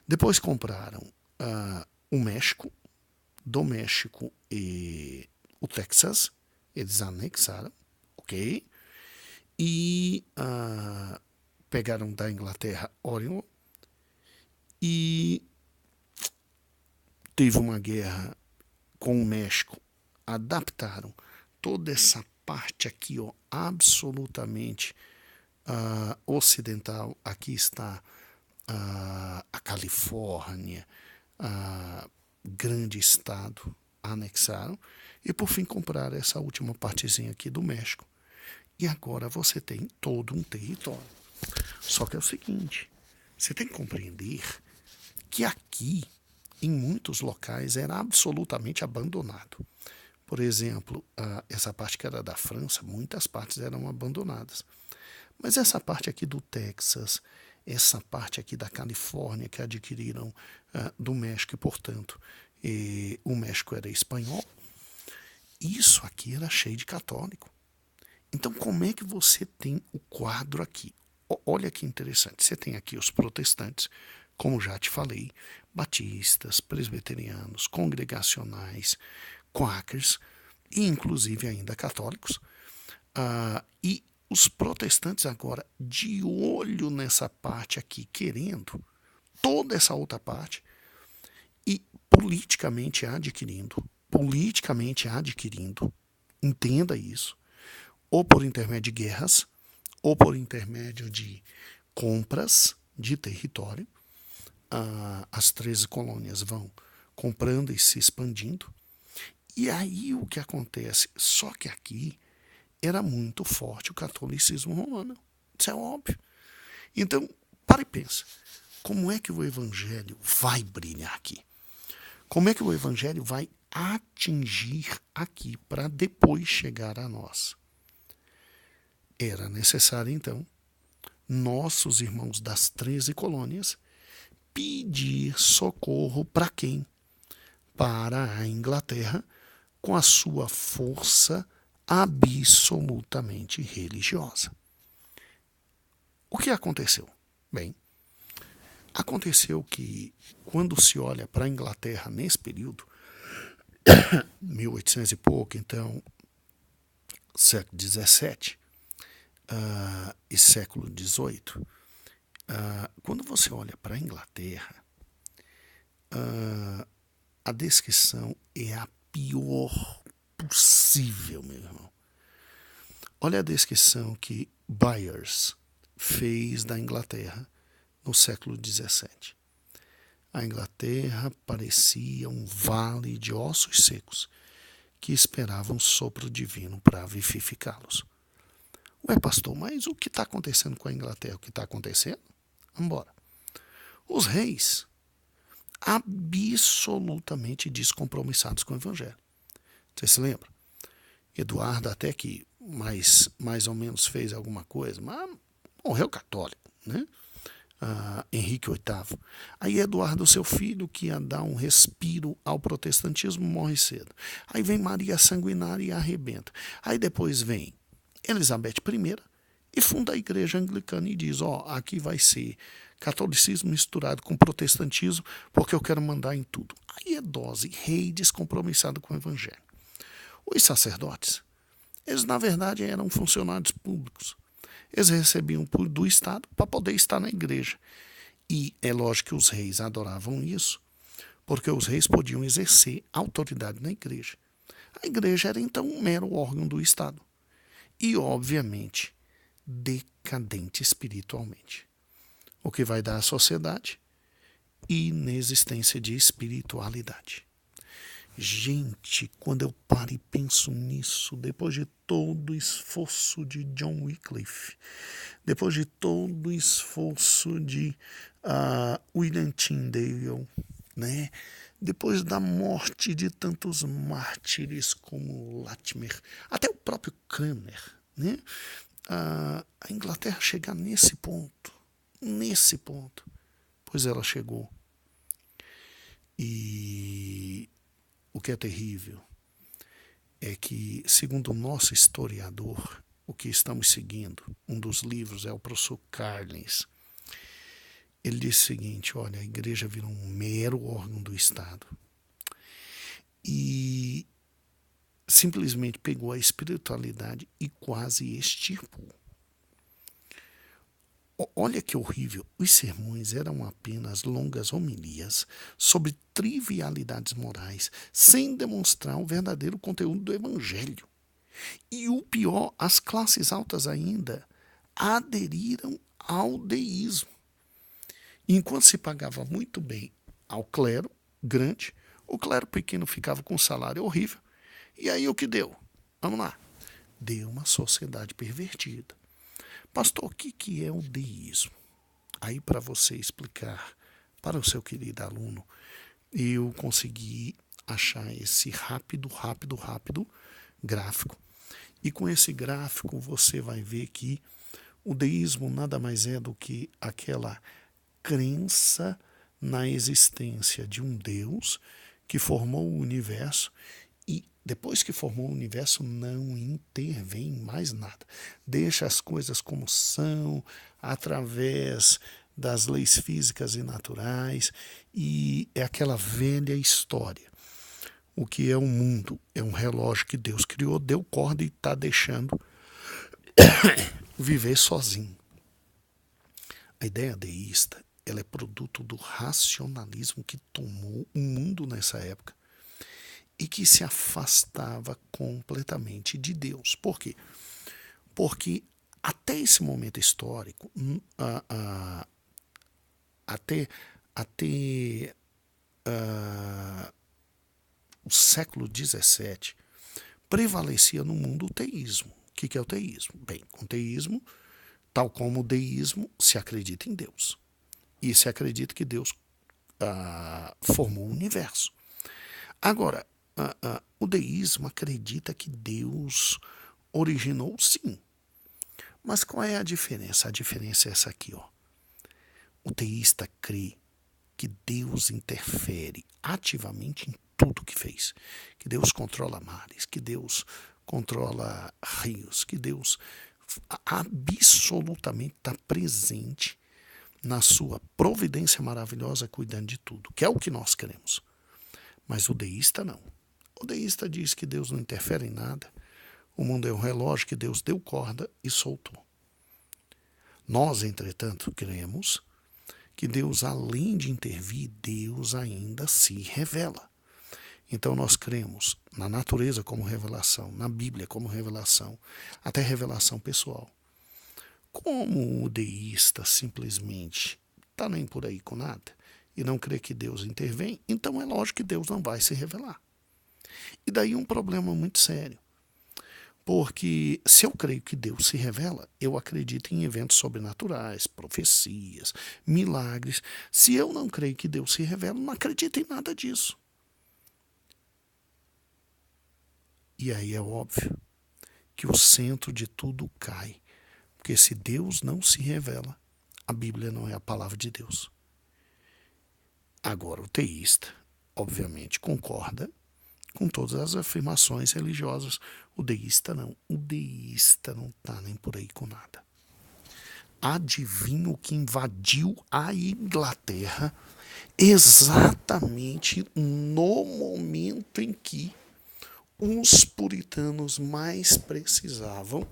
Depois compraram o México, do México e o Texas, eles anexaram, ok? E pegaram da Inglaterra Oregon e teve uma guerra com o México, adaptaram toda essa parte aqui, absolutamente ocidental. Aqui está a Califórnia, grande estado, anexaram e por fim compraram essa última partezinha aqui do México. E agora você tem todo um território. Só que é o seguinte, você tem que compreender que aqui, em muitos locais, era absolutamente abandonado. Por exemplo, essa parte que era da França, muitas partes eram abandonadas. Mas essa parte aqui do Texas, essa parte aqui da Califórnia que adquiriram do México e, portanto, o México era espanhol, isso aqui era cheio de católico. Então, como é que você tem o quadro aqui? Olha que interessante. Você tem aqui os protestantes, como já te falei, batistas, presbiterianos, congregacionais, quakers e, inclusive, ainda católicos. E os protestantes agora de olho nessa parte aqui, querendo toda essa outra parte e politicamente adquirindo, entenda isso, ou por intermédio de guerras, ou por intermédio de compras de território. As 13 colônias vão comprando e se expandindo. E aí o que acontece? Só que aqui era muito forte o catolicismo romano. Isso é óbvio. Então, para e pensa. Como é que o evangelho vai brilhar aqui? Como é que o evangelho vai atingir aqui para depois chegar a nós? Era necessário, então, nossos irmãos das 13 colônias pedir socorro para quem? Para a Inglaterra, com a sua força absolutamente religiosa. O que aconteceu? Bem, aconteceu que, quando se olha para a Inglaterra nesse período, 1800 e pouco, então, século XVII e século XVIII, quando você olha para a Inglaterra, a descrição é a pior possível, meu irmão. Olha a descrição que Byers fez da Inglaterra no século XVII. A Inglaterra parecia um vale de ossos secos que esperavam um sopro divino para vivificá-los. Ué, pastor, mas o que está acontecendo com a Inglaterra? O que está acontecendo? Vamos embora. Os reis, absolutamente descompromissados com o evangelho. Você se lembra? Eduardo até que mais ou menos fez alguma coisa, mas morreu católico, né? Henrique VIII. Aí Eduardo, seu filho, que ia dar um respiro ao protestantismo, morre cedo. Aí vem Maria Sanguinária e arrebenta. Aí depois vem Elizabeth I e funda a igreja anglicana e diz, aqui vai ser catolicismo misturado com protestantismo, porque eu quero mandar em tudo. Aí é dose, rei descompromissado com o evangelho. Os sacerdotes, eles na verdade eram funcionários públicos. Eles recebiam do Estado para poder estar na igreja. E é lógico que os reis adoravam isso, porque os reis podiam exercer autoridade na igreja. A igreja era então um mero órgão do Estado. E, obviamente, decadente espiritualmente. O que vai dar à sociedade? Inexistência de espiritualidade. Gente, quando eu paro e penso nisso, depois de todo o esforço de John Wycliffe, depois de todo o esforço de William Tyndale, né? Depois da morte de tantos mártires como Latimer, até o próprio Cranmer, né? A Inglaterra chegar nesse ponto, pois ela chegou. E o que é terrível é que, segundo o nosso historiador, o que estamos seguindo, um dos livros é o professor Carlins, ele diz o seguinte, olha, a igreja virou um mero órgão do Estado e simplesmente pegou a espiritualidade e quase extirpou. Olha que horrível, os sermões eram apenas longas homilias sobre trivialidades morais, sem demonstrar o verdadeiro conteúdo do evangelho. E o pior, as classes altas ainda aderiram ao deísmo. Enquanto se pagava muito bem ao clero grande, o clero pequeno ficava com um salário horrível. E aí o que deu? Vamos lá. Deu uma sociedade pervertida. Pastor, o que é o deísmo? Aí, para você explicar para o seu querido aluno, eu consegui achar esse rápido gráfico. E com esse gráfico você vai ver que o deísmo nada mais é do que aquela crença na existência de um Deus que formou o universo e depois que formou o universo não intervém em mais nada. Deixa as coisas como são, através das leis físicas e naturais, e é aquela velha história. O que é o mundo? É um relógio que Deus criou, deu corda e está deixando viver sozinho. A ideia deísta, ela é produto do racionalismo que tomou o mundo nessa época e que se afastava completamente de Deus. Por quê? Porque até esse momento histórico, até o século XVII, prevalecia no mundo o teísmo. O que é o teísmo? Bem, com o teísmo, tal como o deísmo, se acredita em Deus. E se acredita que Deus formou o universo. Agora, o deísmo acredita que Deus originou, sim. Mas qual é a diferença? A diferença é essa aqui, ó. O teísta crê que Deus interfere ativamente em tudo que fez. Que Deus controla mares, que Deus controla rios, que Deus absolutamente está presente na sua providência maravilhosa, cuidando de tudo, que é o que nós queremos. Mas o deísta não. O deísta diz que Deus não interfere em nada. O mundo é um relógio que Deus deu corda e soltou. Nós, entretanto, cremos que Deus, além de intervir, Deus ainda se revela. Então nós cremos na natureza como revelação, na Bíblia como revelação, até revelação pessoal. Como o deísta simplesmente está nem por aí com nada e não crê que Deus intervém, então é lógico que Deus não vai se revelar. E daí um problema muito sério. Porque se eu creio que Deus se revela, eu acredito em eventos sobrenaturais, profecias, milagres. Se eu não creio que Deus se revela, não acredito em nada disso. E aí é óbvio que o centro de tudo cai. Porque se Deus não se revela, a Bíblia não é a palavra de Deus. Agora, o teísta, obviamente, concorda com todas as afirmações religiosas. O deísta não. O deísta não está nem por aí com nada. Adivinha o que invadiu a Inglaterra exatamente no momento em que os puritanos mais precisavam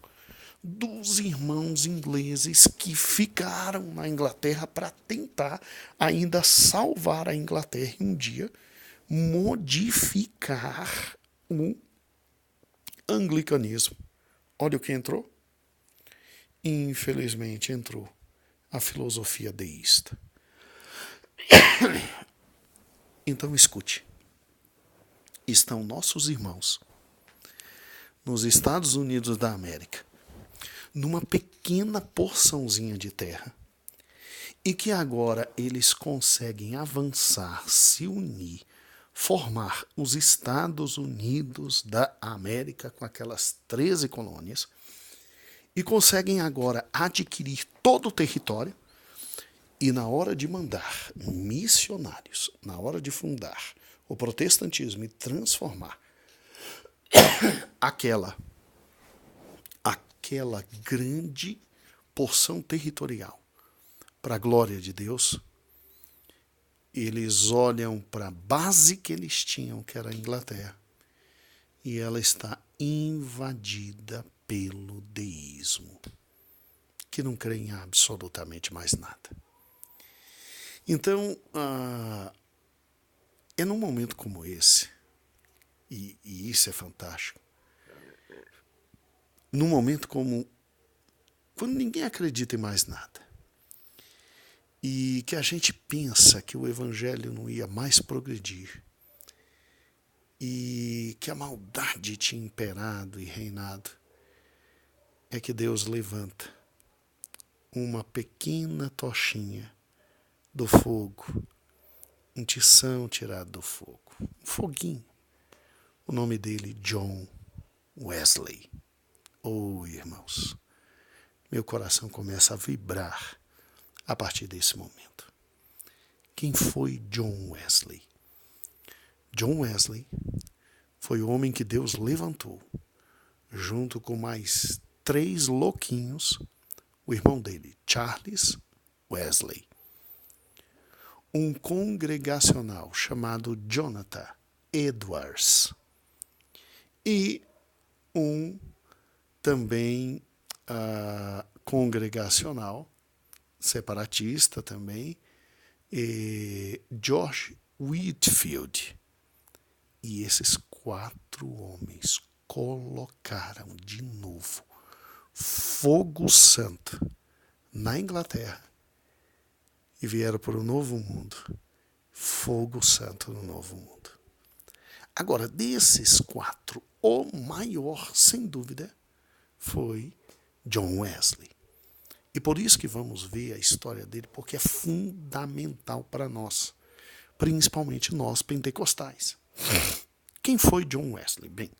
dos irmãos ingleses que ficaram na Inglaterra para tentar ainda salvar a Inglaterra e um dia modificar o anglicanismo. Olha o que entrou. Infelizmente entrou a filosofia deísta. Então escute. Estão nossos irmãos nos Estados Unidos da América, numa pequena porçãozinha de terra, e que agora eles conseguem avançar, se unir, formar os Estados Unidos da América com aquelas 13 colônias, e conseguem agora adquirir todo o território, e na hora de mandar missionários, na hora de fundar o protestantismo e transformar aquela grande porção territorial para a glória de Deus, eles olham para a base que eles tinham, que era a Inglaterra, e ela está invadida pelo deísmo, que não crê em absolutamente mais nada. Então, é num momento como esse, e isso é fantástico, num momento como quando ninguém acredita em mais nada, e que a gente pensa que o evangelho não ia mais progredir, e que a maldade tinha imperado e reinado, é que Deus levanta uma pequena tochinha do fogo, um tição tirado do fogo, um foguinho. O nome dele, John Wesley. Oh, irmãos, meu coração começa a vibrar a partir desse momento. Quem foi John Wesley? John Wesley foi o homem que Deus levantou, junto com mais 3 louquinhos, o irmão dele, Charles Wesley. Um congregacional chamado Jonathan Edwards. E um também congregacional, separatista também, George Whitefield. E esses 4 homens colocaram de novo fogo santo na Inglaterra e vieram para o novo mundo. Fogo santo no novo mundo. Agora, desses 4, o maior, sem dúvida, foi John Wesley. E por isso que vamos ver a história dele, porque é fundamental para nós, principalmente nós pentecostais. Quem foi John Wesley? Bem,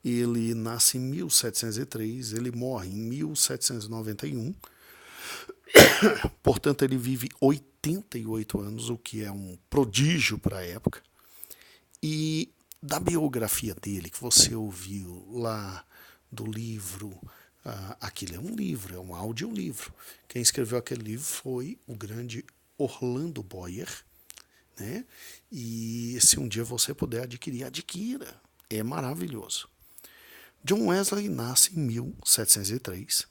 ele nasce em 1703, ele morre em 1791, portanto ele vive 88 anos, o que é um prodígio para a época. E da biografia dele, que você ouviu lá do livro, aquilo é um livro, é um audiolivro. Quem escreveu aquele livro foi o grande Orlando Boyer, né? E se um dia você puder adquirir, adquira. É maravilhoso. John Wesley nasce em 1703.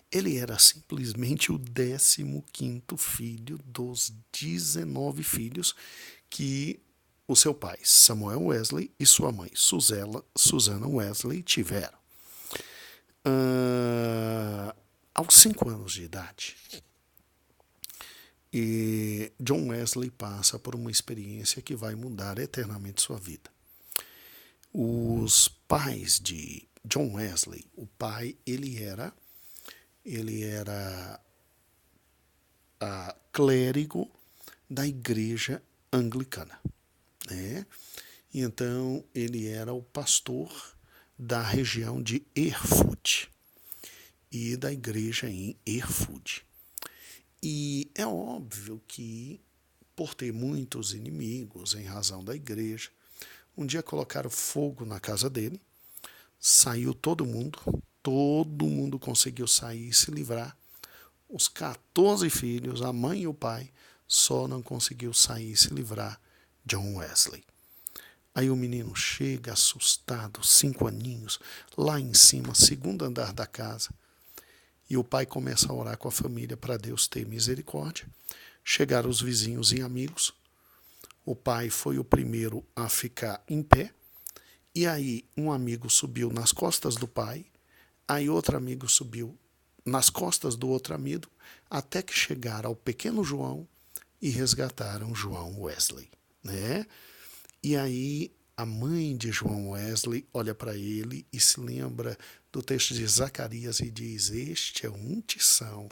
Ele era simplesmente o 15º filho dos 19 filhos que o seu pai, Samuel Wesley, e sua mãe, Susana Wesley, tiveram. Aos 5 anos de idade, John Wesley passa por uma experiência que vai mudar eternamente sua vida. Os pais de John Wesley, o pai, ele era clérigo da igreja anglicana, né? E então ele era o pastor da região de Erfurt. e da igreja em Erfurt. E é óbvio que, por ter muitos inimigos em razão da igreja, um dia colocaram fogo na casa dele, saiu todo mundo conseguiu sair e se livrar. Os 14 filhos, a mãe e o pai, só não conseguiu sair e se livrar John Wesley. Aí o menino chega assustado, 5 aninhos, lá em cima, segundo andar da casa, e o pai começa a orar com a família para Deus ter misericórdia. Chegaram os vizinhos e amigos. O pai foi o primeiro a ficar em pé, e aí um amigo subiu nas costas do pai, aí outro amigo subiu nas costas do outro amigo, até que chegaram ao pequeno João e resgataram João Wesley, né? E aí a mãe de João Wesley olha para ele e se lembra do texto de Zacarias e diz: este é um tição,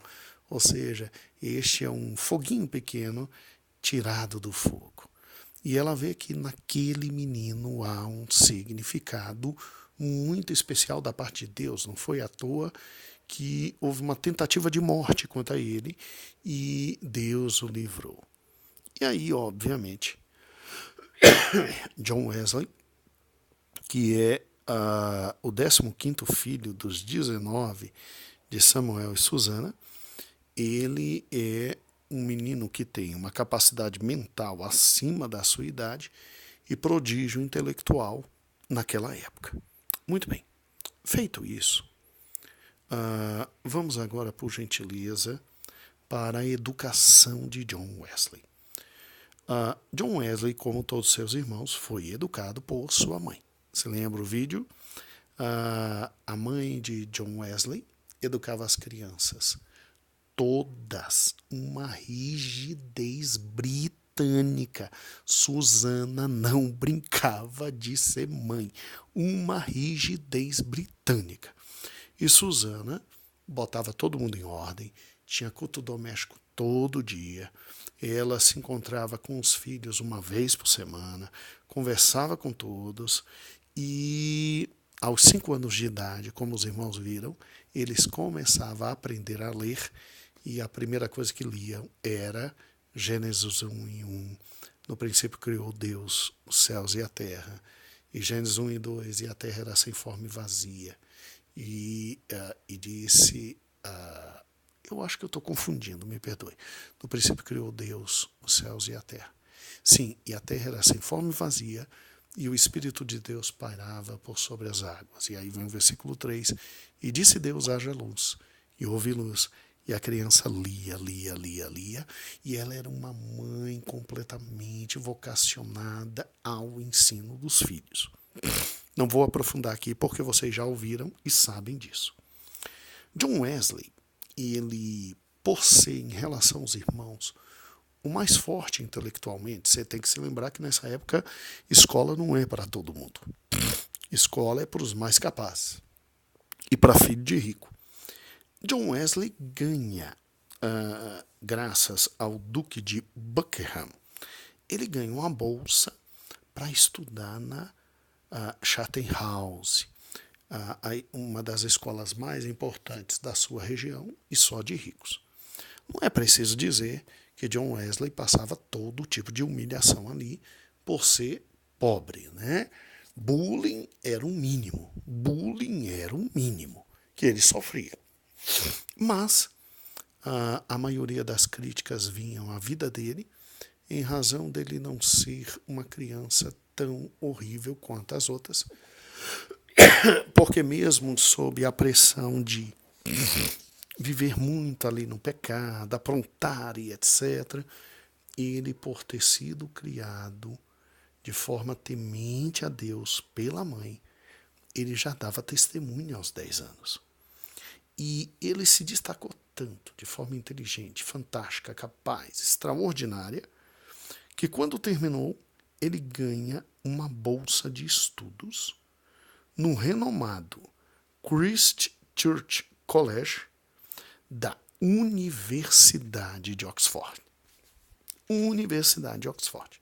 ou seja, este é um foguinho pequeno tirado do fogo. E ela vê que naquele menino há um significado muito especial da parte de Deus. Não foi à toa que houve uma tentativa de morte contra ele e Deus o livrou. E aí, obviamente, John Wesley, que é o 15º filho dos 19 de Samuel e Susana, ele é um menino que tem uma capacidade mental acima da sua idade e prodígio intelectual naquela época. Muito bem, feito isso, vamos agora, por gentileza, para a educação de John Wesley. John Wesley, como todos seus irmãos, foi educado por sua mãe. Se lembra o vídeo? A mãe de John Wesley educava as crianças todas, uma rigidez britânica. Susana não brincava de ser mãe, uma rigidez britânica. E Susana botava todo mundo em ordem, tinha culto doméstico todo dia, ela se encontrava com os filhos uma vez por semana, conversava com todos e aos 5 anos de idade, como os irmãos viram, eles começavam a aprender a ler e a primeira coisa que liam era Gênesis 1:1. No princípio criou Deus os céus e a terra. E Gênesis 1:2, e a terra era sem forma e vazia. E disse, eu acho que eu estou confundindo, me perdoe. No princípio criou Deus os céus e a terra. Sim, e a terra era sem forma e vazia, e o Espírito de Deus pairava por sobre as águas. E aí vem o versículo 3, e disse Deus: haja luz, e houve luz. E a criança lia, e ela era uma mãe completamente vocacionada ao ensino dos filhos. Não vou aprofundar aqui porque vocês já ouviram e sabem disso. John Wesley, ele, por ser em relação aos irmãos o mais forte intelectualmente, você tem que se lembrar que nessa época escola não é para todo mundo. Escola é para os mais capazes e para filho de rico. John Wesley ganha, graças ao Duque de Buckingham, ele ganha uma bolsa para estudar na Chatham House, uma das escolas mais importantes da sua região e só de ricos. Não é preciso dizer que John Wesley passava todo tipo de humilhação ali por ser pobre, né? Bullying era o mínimo que ele sofria. Mas a maioria das críticas vinham à vida dele em razão dele não ser uma criança tão horrível quanto as outras, porque mesmo sob a pressão de viver muito ali no pecado, aprontar e etc., ele, por ter sido criado de forma temente a Deus pela mãe, ele já dava testemunho aos 10 anos. E ele se destacou tanto, de forma inteligente, fantástica, capaz, extraordinária, que quando terminou, ele ganha uma bolsa de estudos no renomado Christ Church College da Universidade de Oxford. Universidade de Oxford.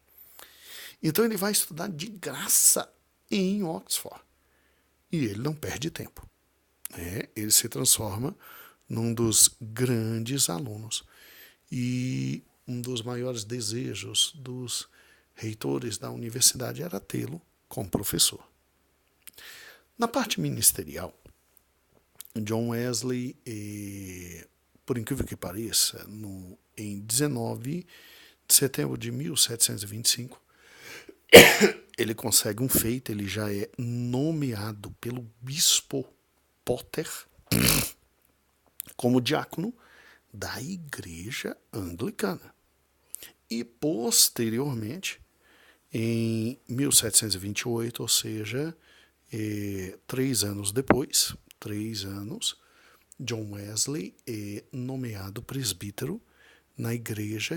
Então ele vai estudar de graça em Oxford. E ele não perde tempo. Ele se transforma num dos grandes alunos. E um dos maiores desejos dos reitores da universidade era tê-lo como professor. Na parte ministerial, John Wesley, por incrível que pareça, em 19 de setembro de 1725, ele consegue um feito, ele já é nomeado pelo bispo Potter como diácono da Igreja Anglicana. E posteriormente, em 1728, ou seja, 3 anos depois, John Wesley é nomeado presbítero na igreja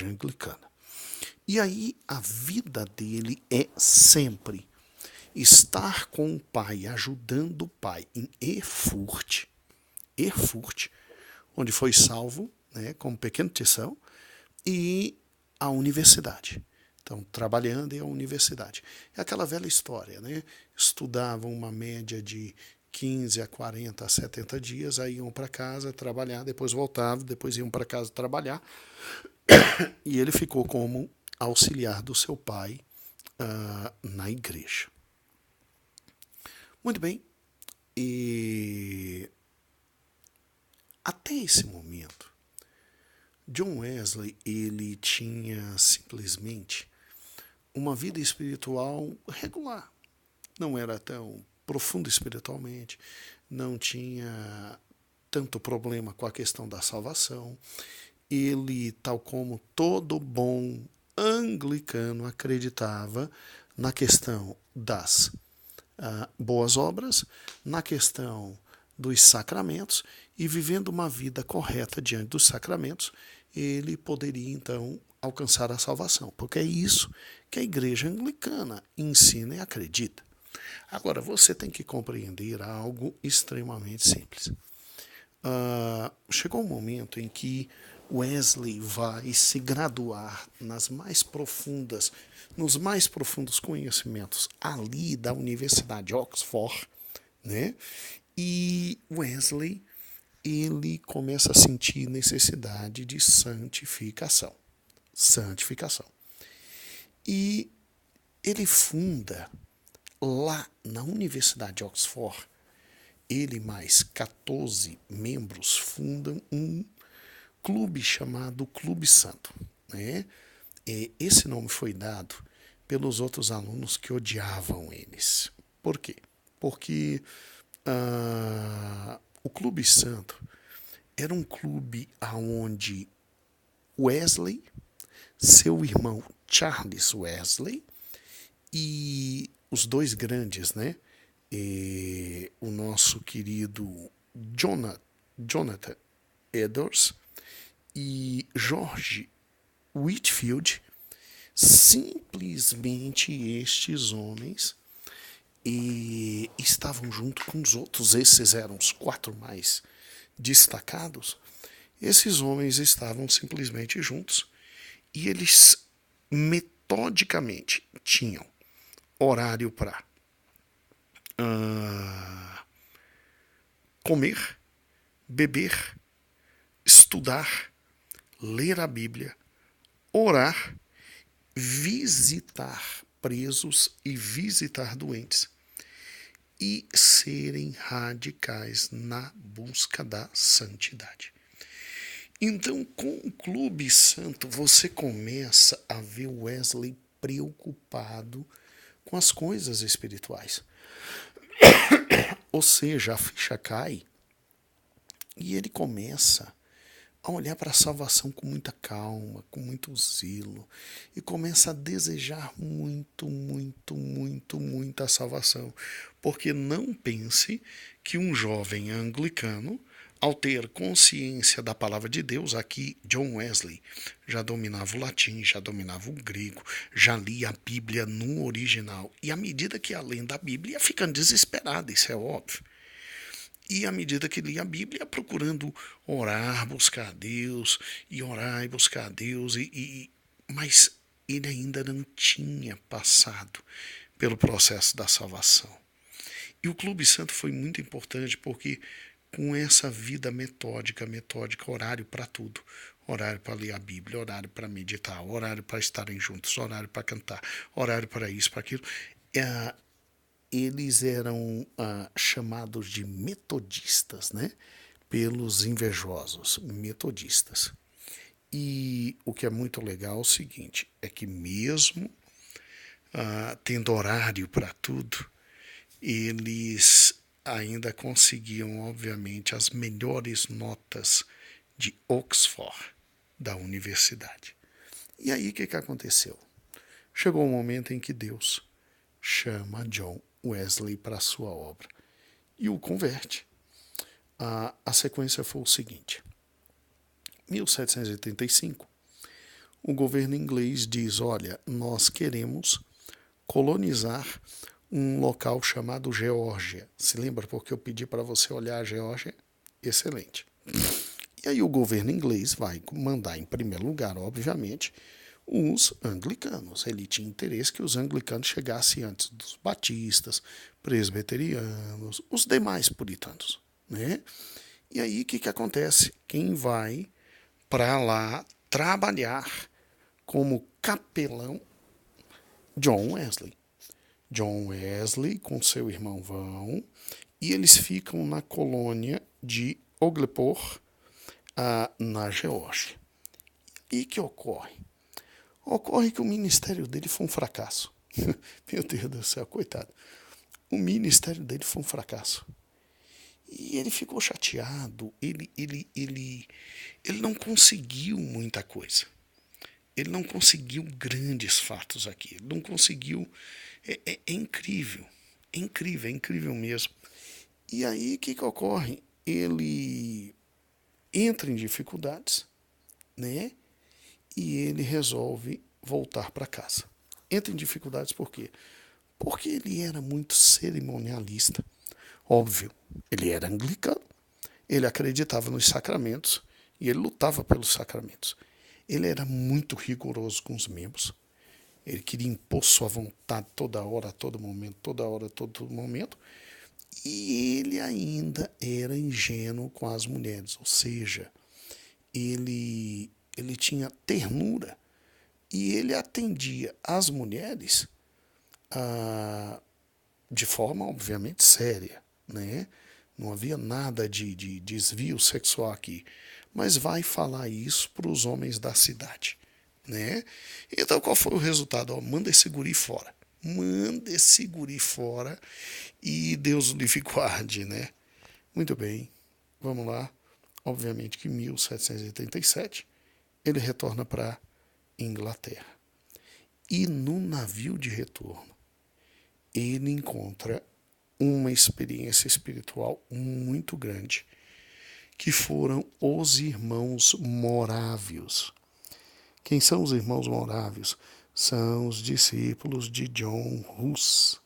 anglicana. E aí a vida dele é sempre estar com o pai, ajudando o pai em Erfurt, onde foi salvo, como pequeno tição, e a universidade. Então, trabalhando em a universidade. É aquela velha história, Estudavam uma média de 15 a 40 a 70 dias, aí iam para casa trabalhar, depois voltavam, depois iam para casa trabalhar. E ele ficou como auxiliar do seu pai na igreja. Muito bem. E até esse momento, John Wesley, ele tinha simplesmente uma vida espiritual regular. Não era tão profundo espiritualmente, não tinha tanto problema com a questão da salvação. Ele, tal como todo bom anglicano, acreditava na questão das boas obras, na questão dos sacramentos, e vivendo uma vida correta diante dos sacramentos, ele poderia então alcançar a salvação, porque é isso que a igreja anglicana ensina e acredita. Agora, você tem que compreender algo extremamente simples. Chegou um momento em que Wesley vai se graduar nos mais profundos conhecimentos ali da Universidade de Oxford, E Wesley, ele começa a sentir necessidade de santificação. E ele funda lá na Universidade de Oxford, ele mais 14 membros fundam um clube chamado Clube Santo. Esse nome foi dado pelos outros alunos que odiavam eles. Por quê? Porque o Clube Santo era um clube onde Wesley, seu irmão Charles Wesley e os dois grandes, o nosso querido Jonathan Edwards e George Whitefield, simplesmente estes homens estavam junto com os outros. Esses eram os 4 mais destacados. Esses homens estavam simplesmente juntos e eles metodicamente tinham horário para comer, beber, estudar, ler a Bíblia, orar, visitar presos e visitar doentes e serem radicais na busca da santidade. Então, com o Clube Santo, você começa a ver Wesley preocupado com as coisas espirituais. Ou seja, a ficha cai e ele começa a olhar para a salvação com muita calma, com muito zelo, e começa a desejar muito, muito, muito, muito a salvação. Porque não pense que um jovem anglicano, ao ter consciência da palavra de Deus, aqui John Wesley já dominava o latim, já dominava o grego, já lia a Bíblia no original, e à medida que ia lendo a Bíblia, ia ficando desesperado, isso é óbvio. E à medida que lia a Bíblia, procurando orar, buscar a Deus, e orar e buscar a Deus, mas ele ainda não tinha passado pelo processo da salvação. E o Clube Santo foi muito importante porque com essa vida metódica, horário para tudo. Horário para ler a Bíblia, horário para meditar, horário para estarem juntos, horário para cantar, horário para isso, para aquilo. Eles eram chamados de metodistas, né? Pelos invejosos, metodistas. E o que é muito legal é o seguinte, é que mesmo tendo horário para tudo, eles ainda conseguiam, obviamente, as melhores notas de Oxford, da universidade. E aí o que aconteceu? Chegou um momento em que Deus chama John Wesley para a sua obra e o converte. A sequência foi o seguinte: 1785, o governo inglês diz: olha, nós queremos colonizar um local chamado Geórgia. Se lembra porque eu pedi para você olhar a Geórgia? Excelente. E aí o governo inglês vai mandar, em primeiro lugar, obviamente, os anglicanos. Ele tinha interesse que os anglicanos chegassem antes dos batistas, presbiterianos, os demais puritanos, né? E aí o que acontece? Quem vai para lá trabalhar como capelão? John Wesley. John Wesley com seu irmão vão e eles ficam na colônia de Oglethorpe, na Geórgia. E que ocorre? Ocorre que o ministério dele foi um fracasso. Meu Deus do céu, coitado. O ministério dele foi um fracasso. E ele ficou chateado, ele não conseguiu muita coisa. Ele não conseguiu grandes fatos aqui. Ele não conseguiu. É incrível. É incrível mesmo. E aí o que ocorre? Ele entra em dificuldades, né? E ele resolve voltar para casa. Entra em dificuldades por quê? Porque ele era muito cerimonialista. Óbvio, ele era anglicano. Ele acreditava nos sacramentos e ele lutava pelos sacramentos. Ele era muito rigoroso com os membros. Ele queria impor sua vontade toda hora, a todo momento, toda hora, todo momento. E ele ainda era ingênuo com as mulheres, ou seja, ele tinha ternura e ele atendia as mulheres de forma, obviamente, séria, né? Não havia nada de desvio sexual aqui. Mas vai falar isso para os homens da cidade, né? Então, qual foi o resultado? Ó, manda esse guri fora. Manda esse guri fora e Deus lhe guarde, né? Muito bem, vamos lá. Obviamente que em 1787 ele retorna para Inglaterra. E no navio de retorno, ele encontra uma experiência espiritual muito grande, que foram os irmãos morávios. Quem são os irmãos morávios? São os discípulos de John Hus,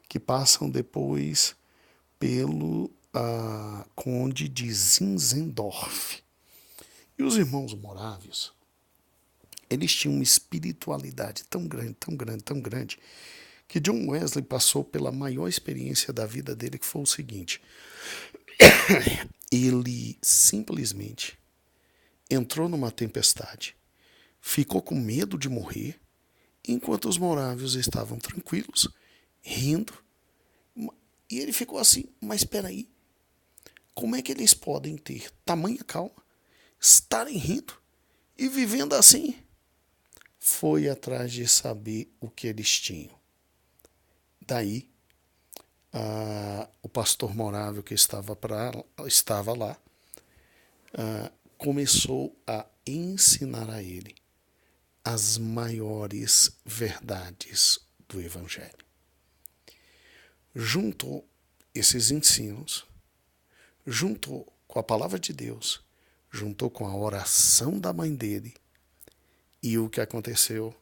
que passam depois pelo conde de Zinzendorf. E os irmãos morávios, eles tinham uma espiritualidade tão grande, tão grande, tão grande, que John Wesley passou pela maior experiência da vida dele, que foi o seguinte: ele simplesmente entrou numa tempestade, ficou com medo de morrer, enquanto os morávios estavam tranquilos, rindo. E ele ficou assim: mas espera aí, como é que eles podem ter tamanha calma, estarem rindo e vivendo assim? Foi atrás de saber o que eles tinham. Daí, o pastor morável que estava lá começou a ensinar a ele as maiores verdades do Evangelho. Juntou esses ensinos, juntou com a palavra de Deus, juntou com a oração da mãe dele, e o que aconteceu?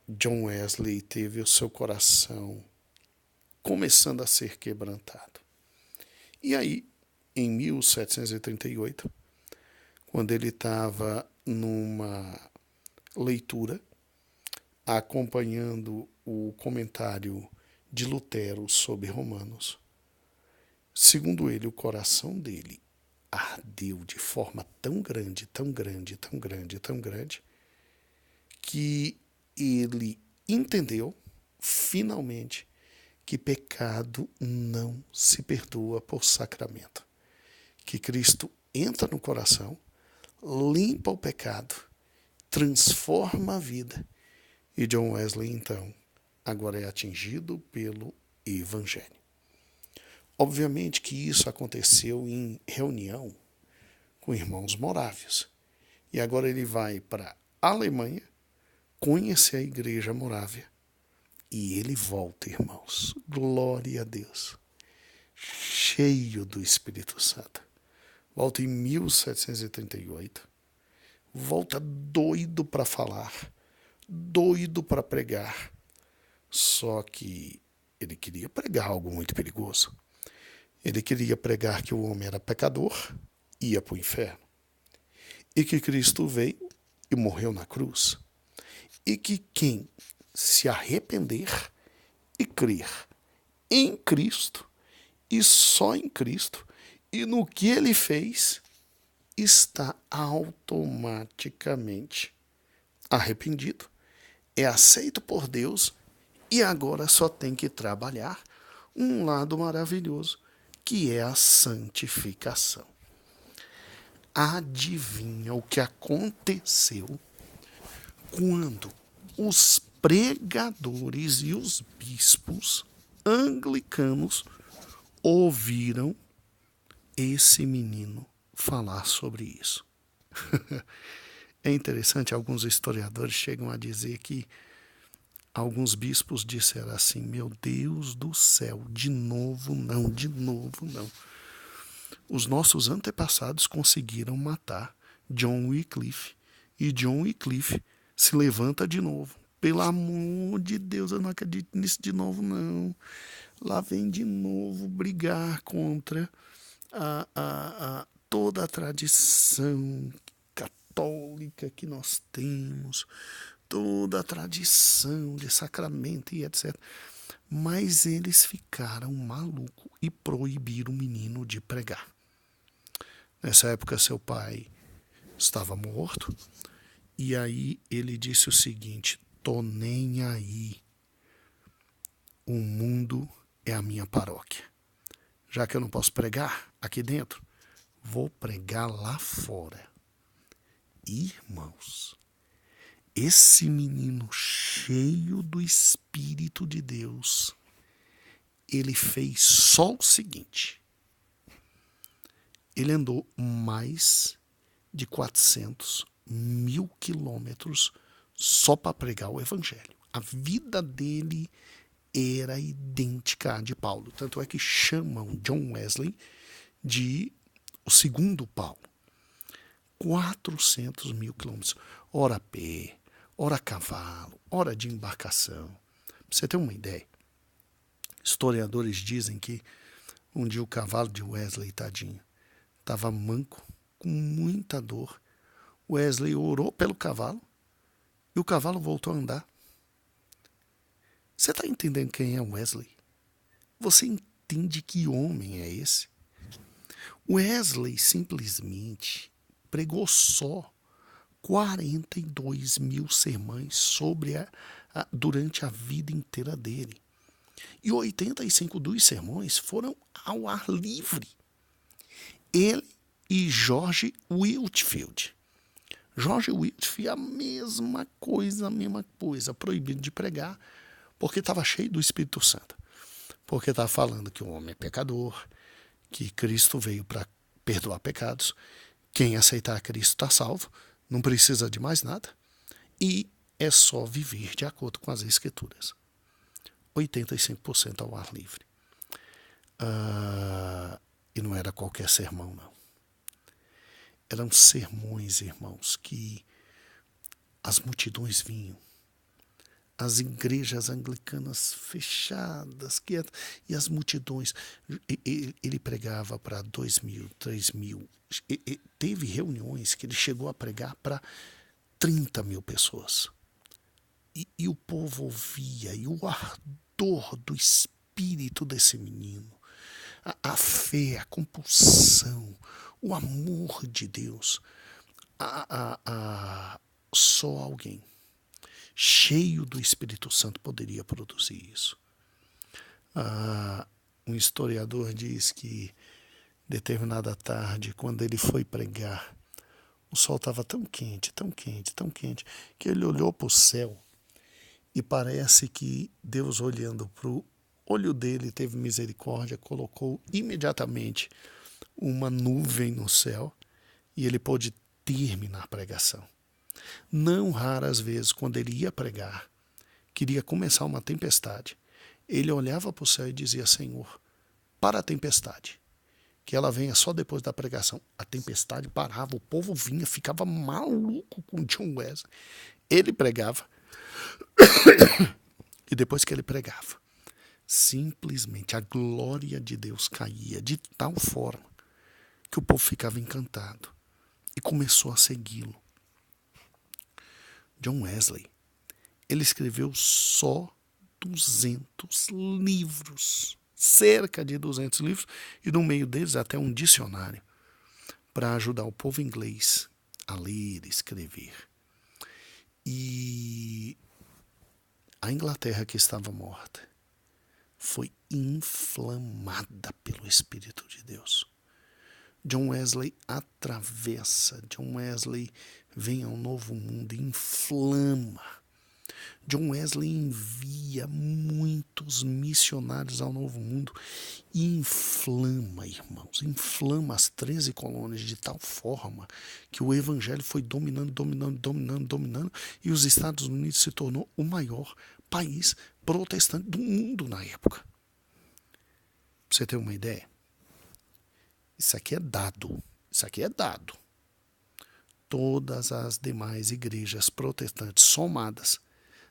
John Wesley teve o seu coração começando a ser quebrantado. E aí, em 1738, quando ele estava numa leitura, acompanhando o comentário de Lutero sobre Romanos, segundo ele, o coração dele ardeu de forma tão grande, tão grande, tão grande, tão grande, que ele entendeu, finalmente, que pecado não se perdoa por sacramento. Que Cristo entra no coração, limpa o pecado, transforma a vida. E John Wesley, então, agora é atingido pelo Evangelho. Obviamente que isso aconteceu em reunião com irmãos morávios. E agora ele vai para a Alemanha conhecer a igreja morávia. E ele volta, irmãos. Glória a Deus. Cheio do Espírito Santo. Volta em 1738. Volta doido para falar. Doido para pregar. Só que ele queria pregar algo muito perigoso. Ele queria pregar que o homem era pecador, ia para o inferno. E que Cristo veio e morreu na cruz. E que quem se arrepender e crer em Cristo, e só em Cristo, e no que ele fez, está automaticamente arrependido, é aceito por Deus e agora só tem que trabalhar um lado maravilhoso, que é a santificação. Adivinha o que aconteceu quando os pregadores e os bispos anglicanos ouviram esse menino falar sobre isso? É interessante, alguns historiadores chegam a dizer que alguns bispos disseram assim: meu Deus do céu, de novo não, de novo não. Os nossos antepassados conseguiram matar John Wycliffe, e John Wycliffe se levanta de novo. Pelo amor de Deus, eu não acredito nisso de novo, não. Lá vem de novo brigar contra toda a tradição católica que nós temos, toda a tradição de sacramento e etc. Mas eles ficaram malucos e proibiram o menino de pregar. Nessa época, seu pai estava morto, e aí ele disse o seguinte: tô nem aí, o mundo é a minha paróquia. Já que eu não posso pregar aqui dentro, vou pregar lá fora. Irmãos, esse menino cheio do Espírito de Deus, ele fez só o seguinte: ele andou mais de 400.000 quilômetros só para pregar o Evangelho. A vida dele era idêntica à de Paulo. Tanto é que chamam John Wesley de o segundo Paulo. 400.000 quilômetros. Ora a pé, ora a cavalo, ora de embarcação. Pra você ter uma ideia, historiadores dizem que um dia o cavalo de Wesley, tadinho, estava manco, com muita dor. Wesley orou pelo cavalo e o cavalo voltou a andar. Você está entendendo quem é Wesley? Você entende que homem é esse? Wesley simplesmente pregou só 42.000 sermões durante a vida inteira dele. E 85 dos sermões foram ao ar livre. Ele e George Whitefield. George Whitefield, a mesma coisa, proibido de pregar, porque estava cheio do Espírito Santo. Porque estava falando que o homem é pecador, que Cristo veio para perdoar pecados, quem aceitar Cristo está salvo, não precisa de mais nada, e é só viver de acordo com as Escrituras. 85% ao ar livre. E não era qualquer sermão, não. Eram sermões, irmãos, que as multidões vinham. As igrejas anglicanas fechadas, quietas, e as multidões. Ele pregava para 2.000, 3.000. Teve reuniões que ele chegou a pregar para 30.000 pessoas. E o povo ouvia, e o ardor do espírito desse menino, a fé, a compulsão, o amor de Deus, só alguém cheio do Espírito Santo poderia produzir isso. Um historiador diz que determinada tarde, quando ele foi pregar, o sol estava tão quente, tão quente, tão quente, que ele olhou para o céu e parece que Deus, olhando para o olho dele, teve misericórdia, colocou imediatamente uma nuvem no céu e ele pôde terminar a pregação. Não raras vezes, quando ele ia pregar, queria começar uma tempestade, ele olhava para o céu e dizia: Senhor, para a tempestade, que ela venha só depois da pregação. A tempestade parava, o povo vinha, ficava maluco com John Wesley. Ele pregava, e depois que ele pregava, simplesmente a glória de Deus caía de tal forma que o povo ficava encantado e começou a segui-lo. John Wesley, ele escreveu só 200 livros, cerca de 200 livros, e no meio deles até um dicionário para ajudar o povo inglês a ler e escrever. E a Inglaterra, que estava morta, foi inflamada pelo Espírito de Deus. John Wesley atravessa, John Wesley vem ao novo mundo e inflama. John Wesley envia muitos missionários ao novo mundo e inflama, irmãos, inflama as 13 colônias de tal forma que o evangelho foi dominando e os Estados Unidos se tornou o maior país protestante do mundo na época. Pra você ter uma ideia, isso aqui é dado. Todas as demais igrejas protestantes somadas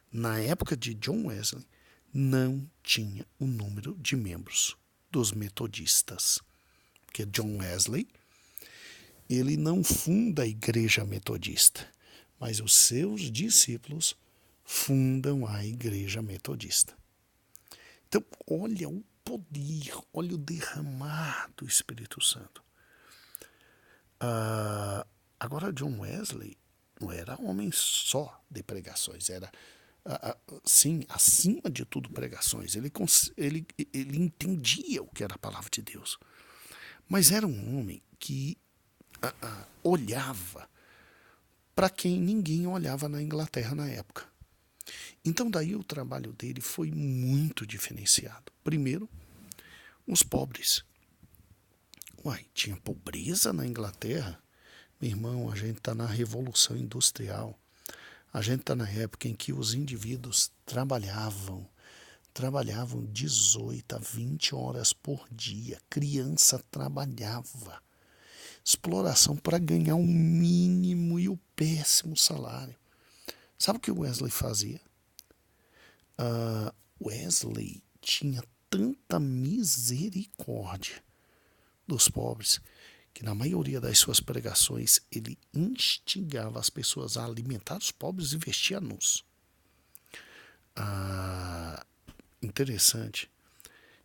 na época de John Wesley não tinha o número de membros dos metodistas. Porque John Wesley, ele não funda a igreja metodista, mas os seus discípulos fundam a igreja metodista. Então, olha o poder, olha o derramar do Espírito Santo. Agora, John Wesley não era homem só de pregações, era, sim, acima de tudo, pregações. Ele entendia o que era a palavra de Deus, mas era um homem que olhava para quem ninguém olhava na Inglaterra na época. Então, daí o trabalho dele foi muito diferenciado. Primeiro, os pobres. Tinha pobreza na Inglaterra? Meu irmão, a gente está na Revolução Industrial. A gente está na época em que os indivíduos trabalhavam 18 a 20 horas por dia. Criança trabalhava. Exploração para ganhar o mínimo e o péssimo salário. Sabe o que o Wesley fazia? Wesley tinha tanta misericórdia dos pobres que na maioria das suas pregações ele instigava as pessoas a alimentar os pobres e vestir a nus. Interessante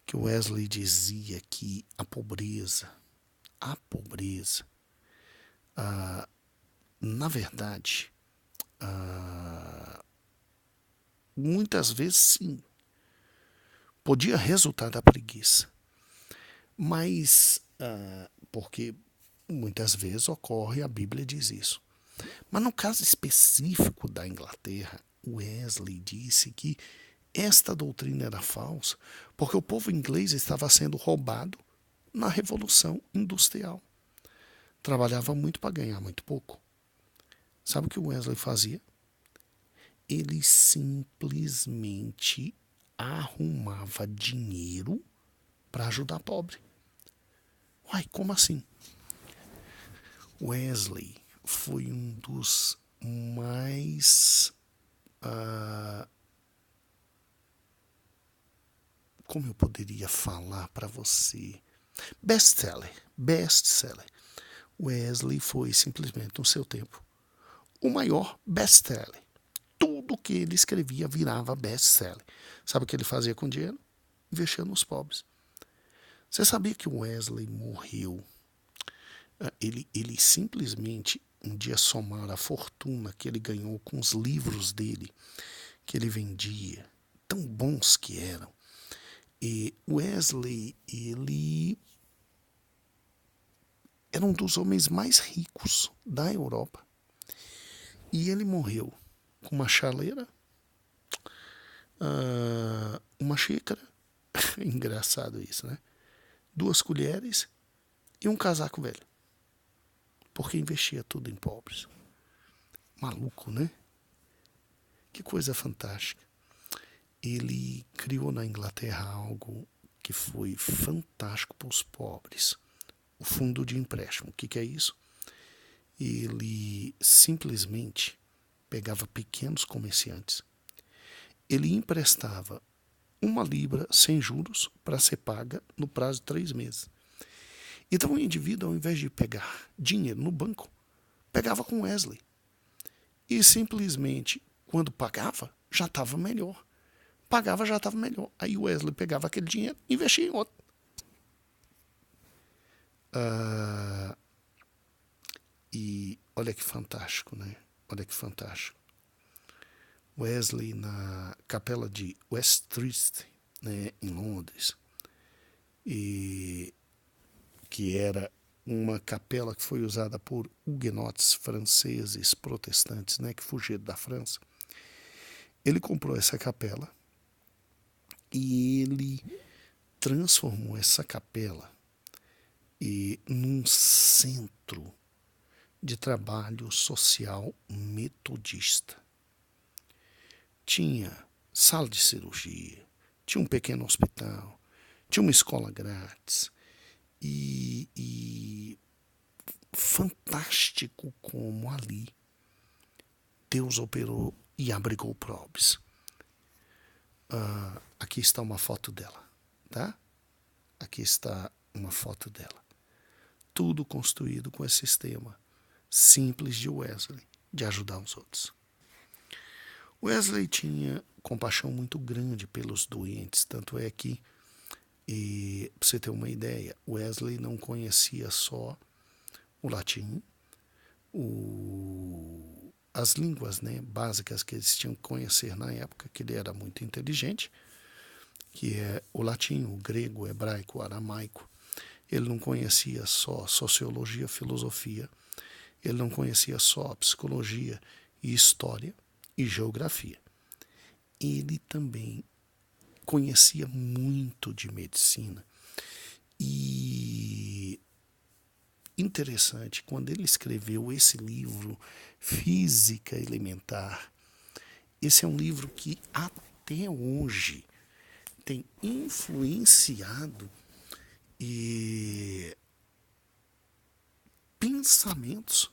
que Wesley dizia que a pobreza, na verdade, muitas vezes sim, podia resultar da preguiça, mas porque muitas vezes ocorre, a Bíblia diz isso. Mas no caso específico da Inglaterra, Wesley disse que esta doutrina era falsa porque o povo inglês estava sendo roubado na Revolução Industrial. Trabalhava muito para ganhar muito pouco. Sabe o que o Wesley fazia? Ele simplesmente arrumava dinheiro para ajudar pobre. Como assim? Wesley foi um dos mais... como eu poderia falar para você? Best-seller. Wesley foi simplesmente, no seu tempo, o maior best-seller. Tudo tudo que ele escrevia virava best-seller. Sabe o que ele fazia com o dinheiro? Investia nos pobres. Você sabia que o Wesley morreu? Ele simplesmente, um dia, somaram a fortuna que ele ganhou com os livros dele, que ele vendia, tão bons que eram. E Wesley, ele era um dos homens mais ricos da Europa. E ele morreu com uma chaleira, uma xícara, engraçado isso, né? 2 colheres e um casaco velho. Porque investia tudo em pobres. Maluco, né? Que coisa fantástica. Ele criou na Inglaterra algo que foi fantástico para os pobres. O fundo de empréstimo. O que é isso? Ele simplesmente pegava pequenos comerciantes. Ele emprestava 1 libra sem juros para ser paga no prazo de 3 meses. Então o indivíduo, ao invés de pegar dinheiro no banco, pegava com Wesley. E simplesmente, quando pagava, já estava melhor. Pagava, já estava melhor. Aí o Wesley pegava aquele dinheiro e investia em outro. E olha que fantástico, né? Olha que fantástico. Wesley, na capela de Westminster, né, em Londres, e que era uma capela que foi usada por huguenotes franceses protestantes, né, que fugiram da França. Ele comprou essa capela e ele transformou essa capela num centro de trabalho social metodista. Tinha sala de cirurgia, tinha um pequeno hospital, tinha uma escola grátis e fantástico como ali Deus operou e abrigou pobres. Aqui está uma foto dela, tá? Aqui está uma foto dela. Tudo construído com esse sistema simples de Wesley, de ajudar os outros. Wesley tinha compaixão muito grande pelos doentes, tanto é que, para você ter uma ideia, Wesley não conhecia só o latim, as línguas, né, básicas que eles tinham que conhecer na época, que ele era muito inteligente, que é o latim, o grego, o hebraico, o aramaico. Ele não conhecia só sociologia, filosofia, ele não conhecia só psicologia e história e geografia. Ele também conhecia muito de medicina. E interessante, quando ele escreveu esse livro, Física Elementar, esse é um livro que até hoje tem influenciado pensamentos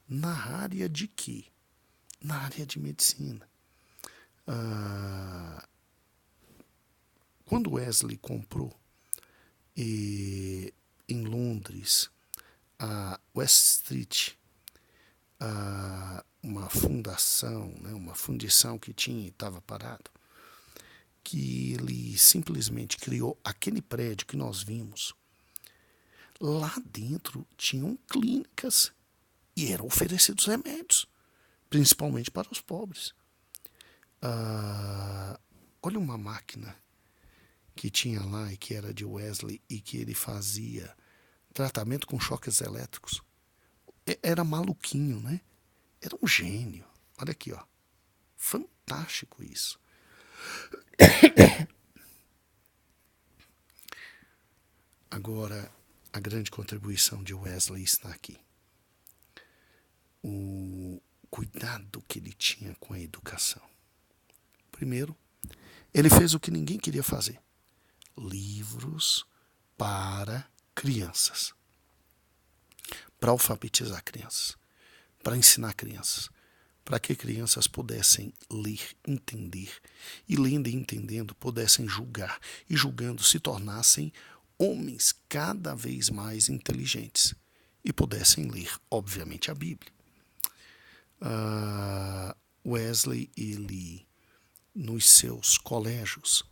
na área de quê? Na área de medicina. Quando Wesley comprou em Londres a West Street, uma fundação, né, uma fundição que tinha e estava parado, que ele simplesmente criou aquele prédio que nós vimos. Lá dentro tinham clínicas e eram oferecidos remédios, principalmente para os pobres. Olha uma máquina que tinha lá e que era de Wesley e que ele fazia tratamento com choques elétricos. Era maluquinho, né? Era um gênio. Olha aqui, ó. Fantástico isso. Agora, a grande contribuição de Wesley está aqui. O cuidado que ele tinha com a educação. Primeiro, ele fez o que ninguém queria fazer. Livros para crianças. Para alfabetizar crianças. Para ensinar crianças. Para que crianças pudessem ler, entender. E lendo e entendendo, pudessem julgar. E julgando, se tornassem homens cada vez mais inteligentes. E pudessem ler, obviamente, a Bíblia. Wesley, ele, nos seus colégios,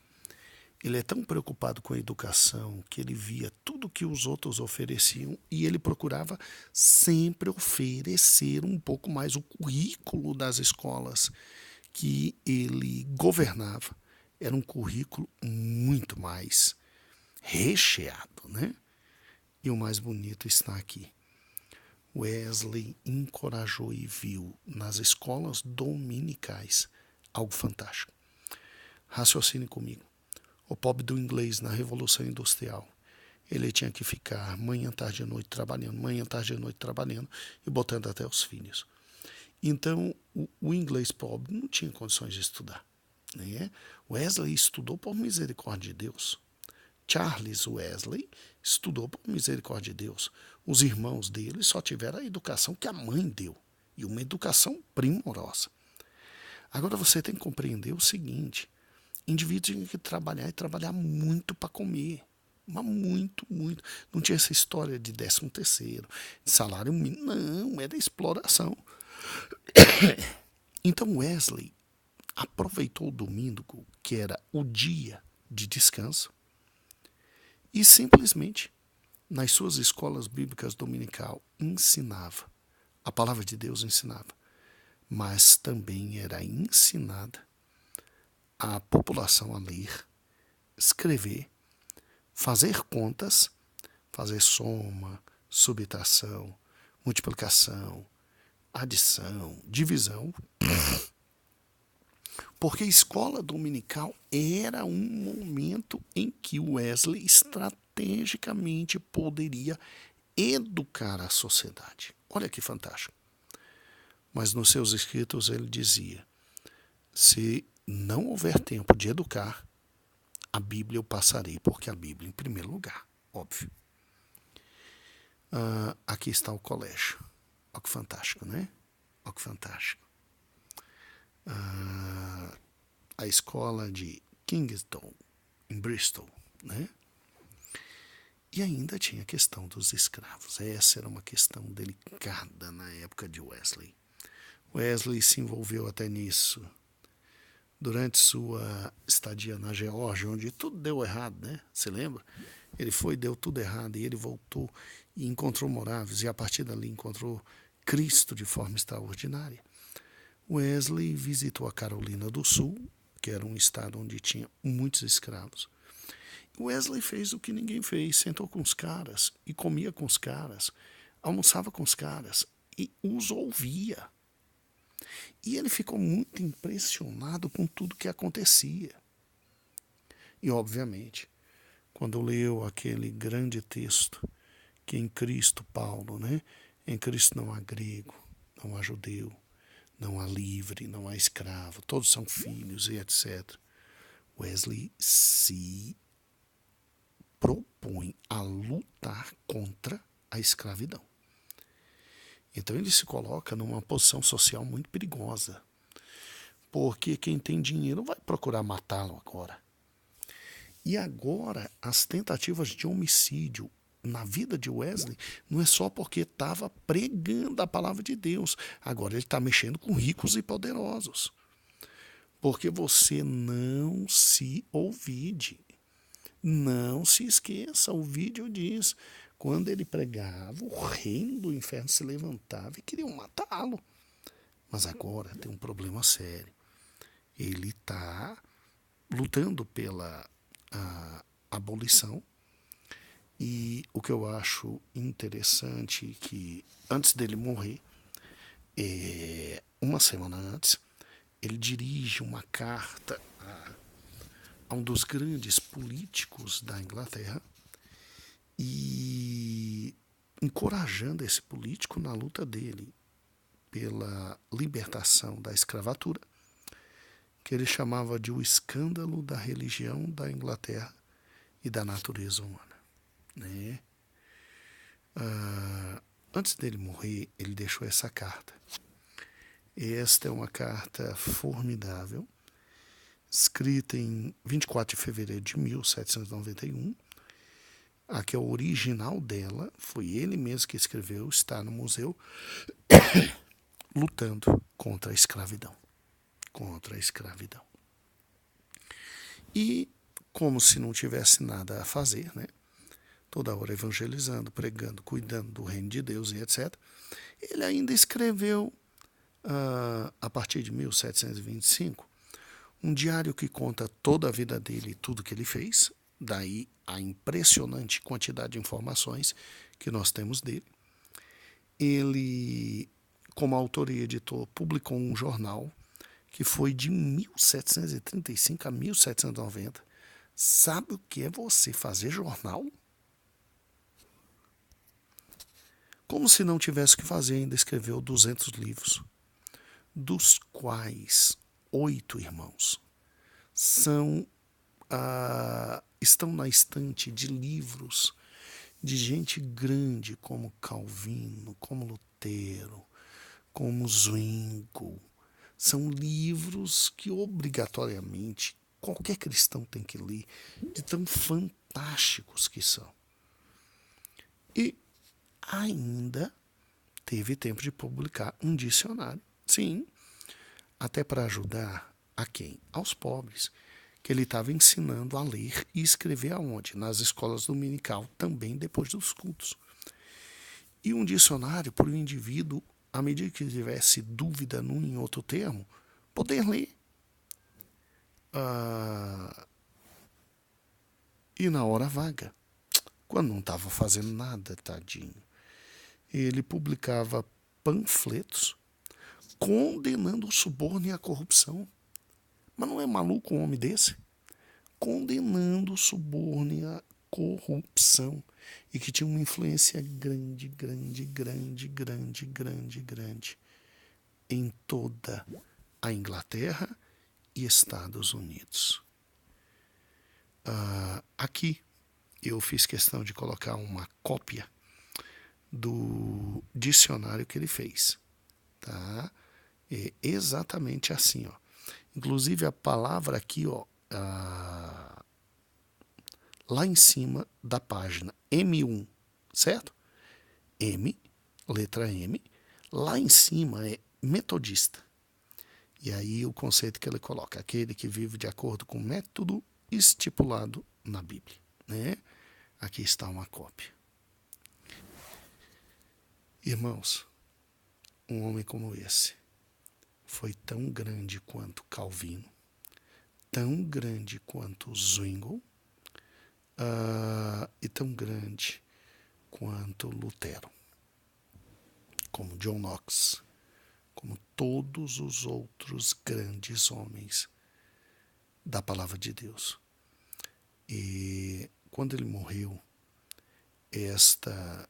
ele é tão preocupado com a educação que ele via tudo que os outros ofereciam e ele procurava sempre oferecer um pouco mais. O currículo das escolas que ele governava era um currículo muito mais recheado, né? E o mais bonito está aqui. Wesley encorajou e viu nas escolas dominicais algo fantástico. Raciocine comigo. O pobre do inglês na Revolução Industrial, ele tinha que ficar manhã, tarde e noite trabalhando, manhã, tarde e noite trabalhando e botando até os filhos. Então, o inglês pobre não tinha condições de estudar. Né? Wesley estudou por misericórdia de Deus. Charles Wesley estudou por misericórdia de Deus. Os irmãos dele só tiveram a educação que a mãe deu, e uma educação primorosa. Agora você tem que compreender o seguinte: indivíduos tinham que trabalhar e trabalhar muito para comer. Mas muito, muito. Não tinha essa história de 13º, de salário mínimo. Não, era exploração. Então Wesley aproveitou o domingo, que era o dia de descanso, e simplesmente, nas suas escolas bíblicas dominical, ensinava. A palavra de Deus ensinava. Mas também era ensinada a população a ler, escrever, fazer contas, fazer soma, subtração, multiplicação, adição, divisão, porque a escola dominical era um momento em que Wesley estrategicamente poderia educar a sociedade. Olha que fantástico. Mas nos seus escritos ele dizia: se não houver tempo de educar, a Bíblia eu passarei, porque a Bíblia em primeiro lugar, óbvio. Aqui está o colégio. Olha que fantástico, né? Olha que fantástico. A escola de Kingston, em Bristol, né? E ainda tinha a questão dos escravos. Essa era uma questão delicada na época de Wesley. Wesley se envolveu até nisso durante sua estadia na Geórgia, onde tudo deu errado, né? Você lembra? Ele foi, deu tudo errado, e ele voltou e encontrou Moraves, e a partir dali encontrou Cristo de forma extraordinária. Wesley visitou a Carolina do Sul, que era um estado onde tinha muitos escravos. Wesley fez o que ninguém fez, sentou com os caras e comia com os caras, almoçava com os caras e os ouvia. E ele ficou muito impressionado com tudo que acontecia. E, obviamente, quando leu aquele grande texto, que em Cristo, Paulo, né? Em Cristo não há grego, não há judeu, não há livre, não há escravo, todos são filhos e etc. Wesley se propõe a lutar contra a escravidão. Então ele se coloca numa posição social muito perigosa, porque quem tem dinheiro vai procurar matá-lo agora. E agora as tentativas de homicídio na vida de Wesley não é só porque estava pregando a palavra de Deus. Agora ele está mexendo com ricos e poderosos. Porque você não se ouvide. Não se esqueça, o vídeo diz, quando ele pregava, o reino do inferno se levantava e queriam matá-lo. Mas agora tem um problema sério. Ele está lutando pela abolição. E o que eu acho interessante é que antes dele morrer, uma semana antes, ele dirige uma carta a um dos grandes políticos da Inglaterra e encorajando esse político na luta dele pela libertação da escravatura, que ele chamava de o escândalo da religião da Inglaterra e da natureza humana. Né? Antes dele morrer, ele deixou essa carta. Esta é uma carta formidável, escrita em 24 de fevereiro de 1791. Aqui é o original dela, foi ele mesmo que escreveu, está no museu, lutando contra a escravidão. contra a escravidão. E, como se não tivesse nada a fazer, né? Toda hora evangelizando, pregando, cuidando do reino de Deus e etc., ele ainda escreveu, a partir de 1725, um diário que conta toda a vida dele e tudo que ele fez, daí a impressionante quantidade de informações que nós temos dele. Ele, como autor e editor, publicou um jornal que foi de 1735 a 1790. Sabe o que é você fazer jornal? Como se não tivesse o que fazer, ainda escreveu 200 livros, dos quais 8 irmãos estão na estante de livros de gente grande como Calvino, como Lutero, como Zwingli. São livros que obrigatoriamente qualquer cristão tem que ler, de tão fantásticos que são. E ainda teve tempo de publicar um dicionário. Sim, até para ajudar a quem? Aos pobres, que ele estava ensinando a ler e escrever aonde? Nas escolas dominical, também depois dos cultos. E um dicionário para o indivíduo, à medida que tivesse dúvida num em outro termo, poder ler. E na hora vaga, quando não estava fazendo nada, tadinho, ele publicava panfletos condenando o suborno e a corrupção. Mas não é maluco um homem desse? Condenando o suborno e a corrupção. E que tinha uma influência grande em toda a Inglaterra e Estados Unidos. Aqui eu fiz questão de colocar uma cópia do dicionário que ele fez. Tá? É exatamente assim, ó. Inclusive a palavra aqui, ó, lá em cima da página M1, certo? M, letra M, lá em cima é metodista. E aí o conceito que ele coloca, aquele que vive de acordo com o método estipulado na Bíblia, né? Aqui está uma cópia. Irmãos, um homem como esse foi tão grande quanto Calvino, tão grande quanto Zwingli, e tão grande quanto Lutero, como John Knox, como todos os outros grandes homens da palavra de Deus. E quando ele morreu, esta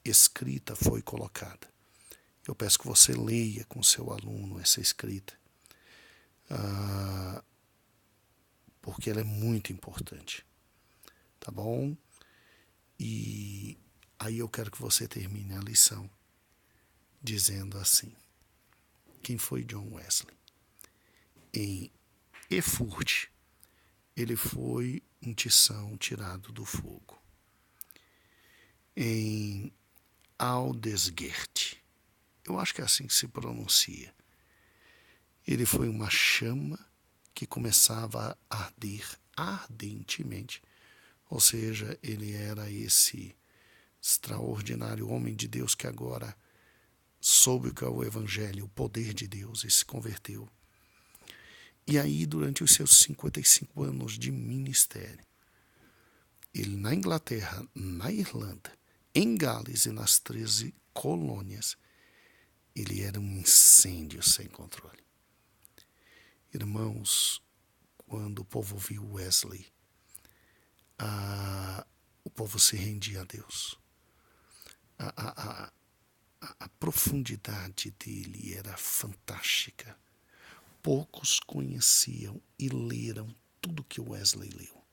escrita foi colocada. Eu peço que você leia com seu aluno essa escrita, porque ela é muito importante. Tá bom? E aí eu quero que você termine a lição dizendo assim: quem foi John Wesley? Em Erfurt, ele foi um tição tirado do fogo. Em Aldesgert, eu acho que é assim que se pronuncia, ele foi uma chama que começava a arder ardentemente. Ou seja, ele era esse extraordinário homem de Deus que agora soube o que é o Evangelho, o poder de Deus, e se converteu. E aí, durante os seus 55 anos de ministério, ele na Inglaterra, na Irlanda, em Gales e nas 13 colônias, ele era um incêndio sem controle. Irmãos, quando o povo viu Wesley, o povo se rendia a Deus. A profundidade dele era fantástica. Poucos conheciam e leram tudo que Wesley leu.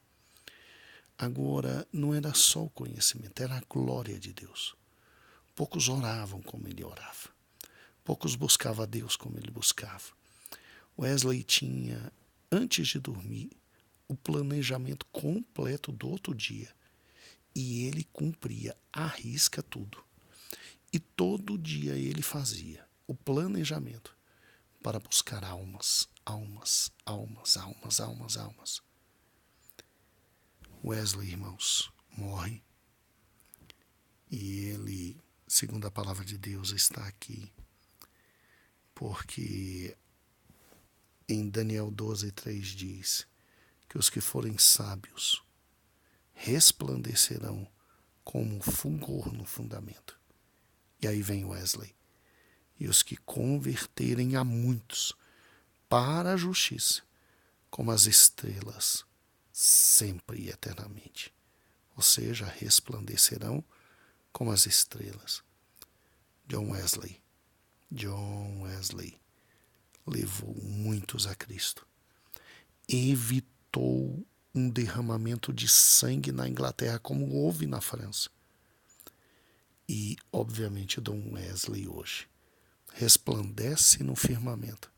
Agora, não era só o conhecimento, era a glória de Deus. Poucos oravam como ele orava. Poucos buscavam a Deus como ele buscava. Wesley tinha, antes de dormir, o planejamento completo do outro dia. E ele cumpria à risca tudo. E todo dia ele fazia o planejamento para buscar almas, almas, almas, almas, almas, almas. Wesley, irmãos, morre e ele, segundo a palavra de Deus, está aqui porque em Daniel 12:3 diz que os que forem sábios resplandecerão como um fulgor no fundamento. E aí vem Wesley. E os que converterem a muitos para a justiça, como as estrelas, sempre e eternamente. Ou seja, resplandecerão como as estrelas. John Wesley levou muitos a Cristo. Evitou um derramamento de sangue na Inglaterra como houve na França. E, obviamente, Dom Wesley hoje resplandece no firmamento,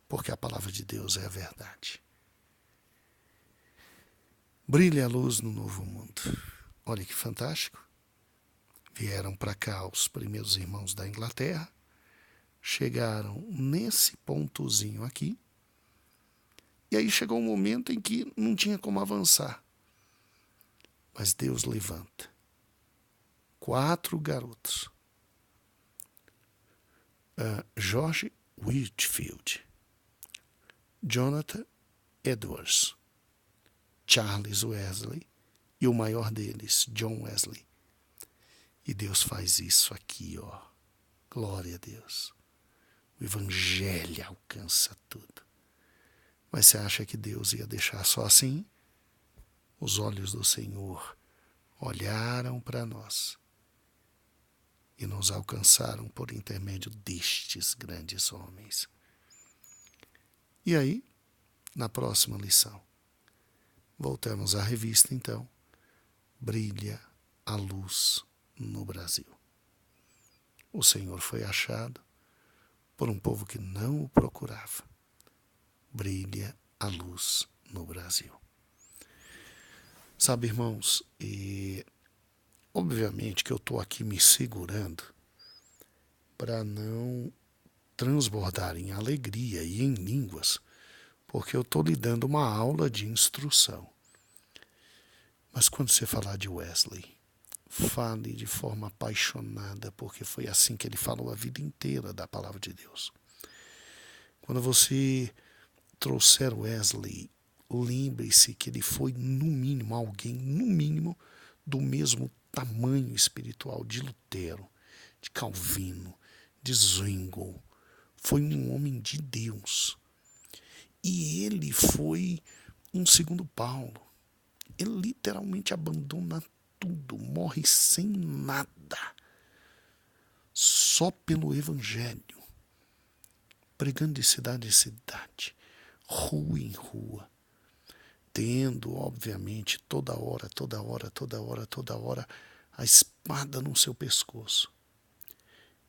porque a palavra de Deus é a verdade. Brilha a luz no novo mundo. Olha que fantástico. Vieram para cá os primeiros irmãos da Inglaterra, chegaram nesse pontozinho aqui, e aí chegou um momento em que não tinha como avançar. Mas Deus levanta 4 garotos. George Whitefield, Jonathan Edwards, Charles Wesley e o maior deles, John Wesley. E Deus faz isso aqui, ó. Glória a Deus. O evangelho alcança tudo. Mas você acha que Deus ia deixar só assim? Os olhos do Senhor olharam para nós e nos alcançaram por intermédio destes grandes homens. E aí, na próxima lição, voltamos à revista, então. Brilha a luz no Brasil. O Senhor foi achado por um povo que não o procurava. Brilha a luz no Brasil. Sabe, irmãos, obviamente que eu estou aqui me segurando para não transbordar em alegria e em línguas, porque eu estou lhe dando uma aula de instrução. Mas quando você falar de Wesley, fale de forma apaixonada, porque foi assim que ele falou a vida inteira da palavra de Deus. Quando você trouxer Wesley, lembre-se que ele foi, no mínimo, alguém, no mínimo, do mesmo tamanho espiritual de Lutero, de Calvino, de Zwingli. Foi um homem de Deus. E ele foi um segundo Paulo. Ele literalmente abandona tudo, morre sem nada, só pelo evangelho, pregando de cidade em cidade, rua em rua, tendo, obviamente, toda hora, a espada no seu pescoço.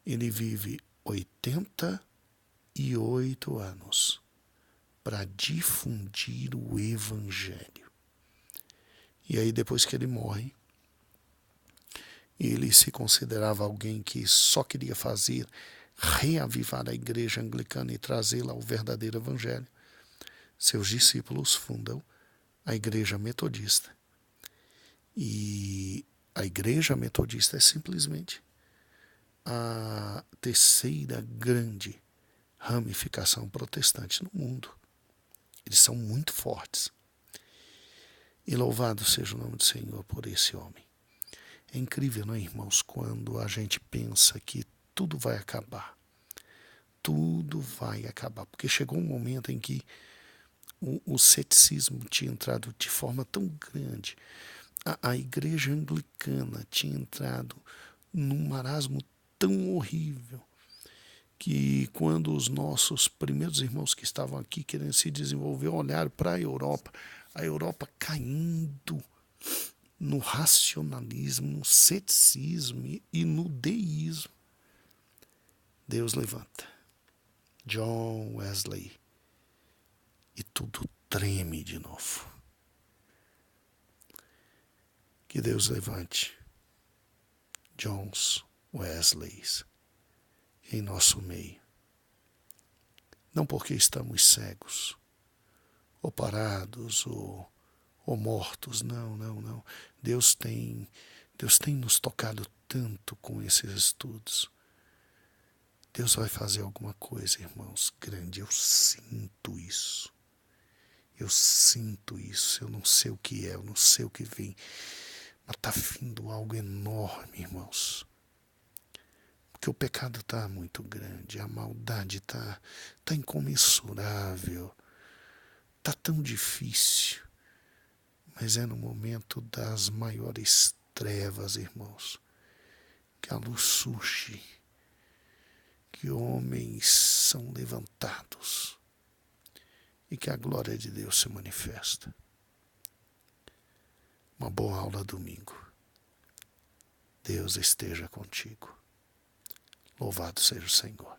Ele vive 88 anos para difundir o evangelho. E aí, depois que ele morre, ele se considerava alguém que só queria reavivar a igreja anglicana e trazê-la ao verdadeiro evangelho. Seus discípulos fundam a igreja metodista. E a igreja metodista é simplesmente a terceira grande ramificação protestante no mundo. Eles são muito fortes. E louvado seja o nome do Senhor por esse homem. É incrível, não é, irmãos, quando a gente pensa que tudo vai acabar. Tudo vai acabar. Porque chegou um momento em que o ceticismo tinha entrado de forma tão grande. A igreja anglicana tinha entrado num marasmo tão horrível que quando os nossos primeiros irmãos que estavam aqui querendo se desenvolver olharam para a Europa caindo no racionalismo, no ceticismo e no deísmo. Deus levanta John Wesley e tudo treme de novo. Que Deus levante Johns Wesleys em nosso meio, não porque estamos cegos, ou parados, ou mortos. Não, não, não. Deus tem nos tocado tanto com esses estudos. Deus vai fazer alguma coisa, irmãos, grande. Eu sinto isso. Eu sinto isso. Eu não sei o que é, eu não sei o que vem. Mas está vindo algo enorme, irmãos. Porque o pecado está muito grande, a maldade está incomensurável. Está tão difícil. Mas é no momento das maiores trevas, irmãos, que a luz surge, que homens são levantados e que a glória de Deus se manifesta. Uma boa aula domingo. Deus esteja contigo. Louvado seja o Senhor.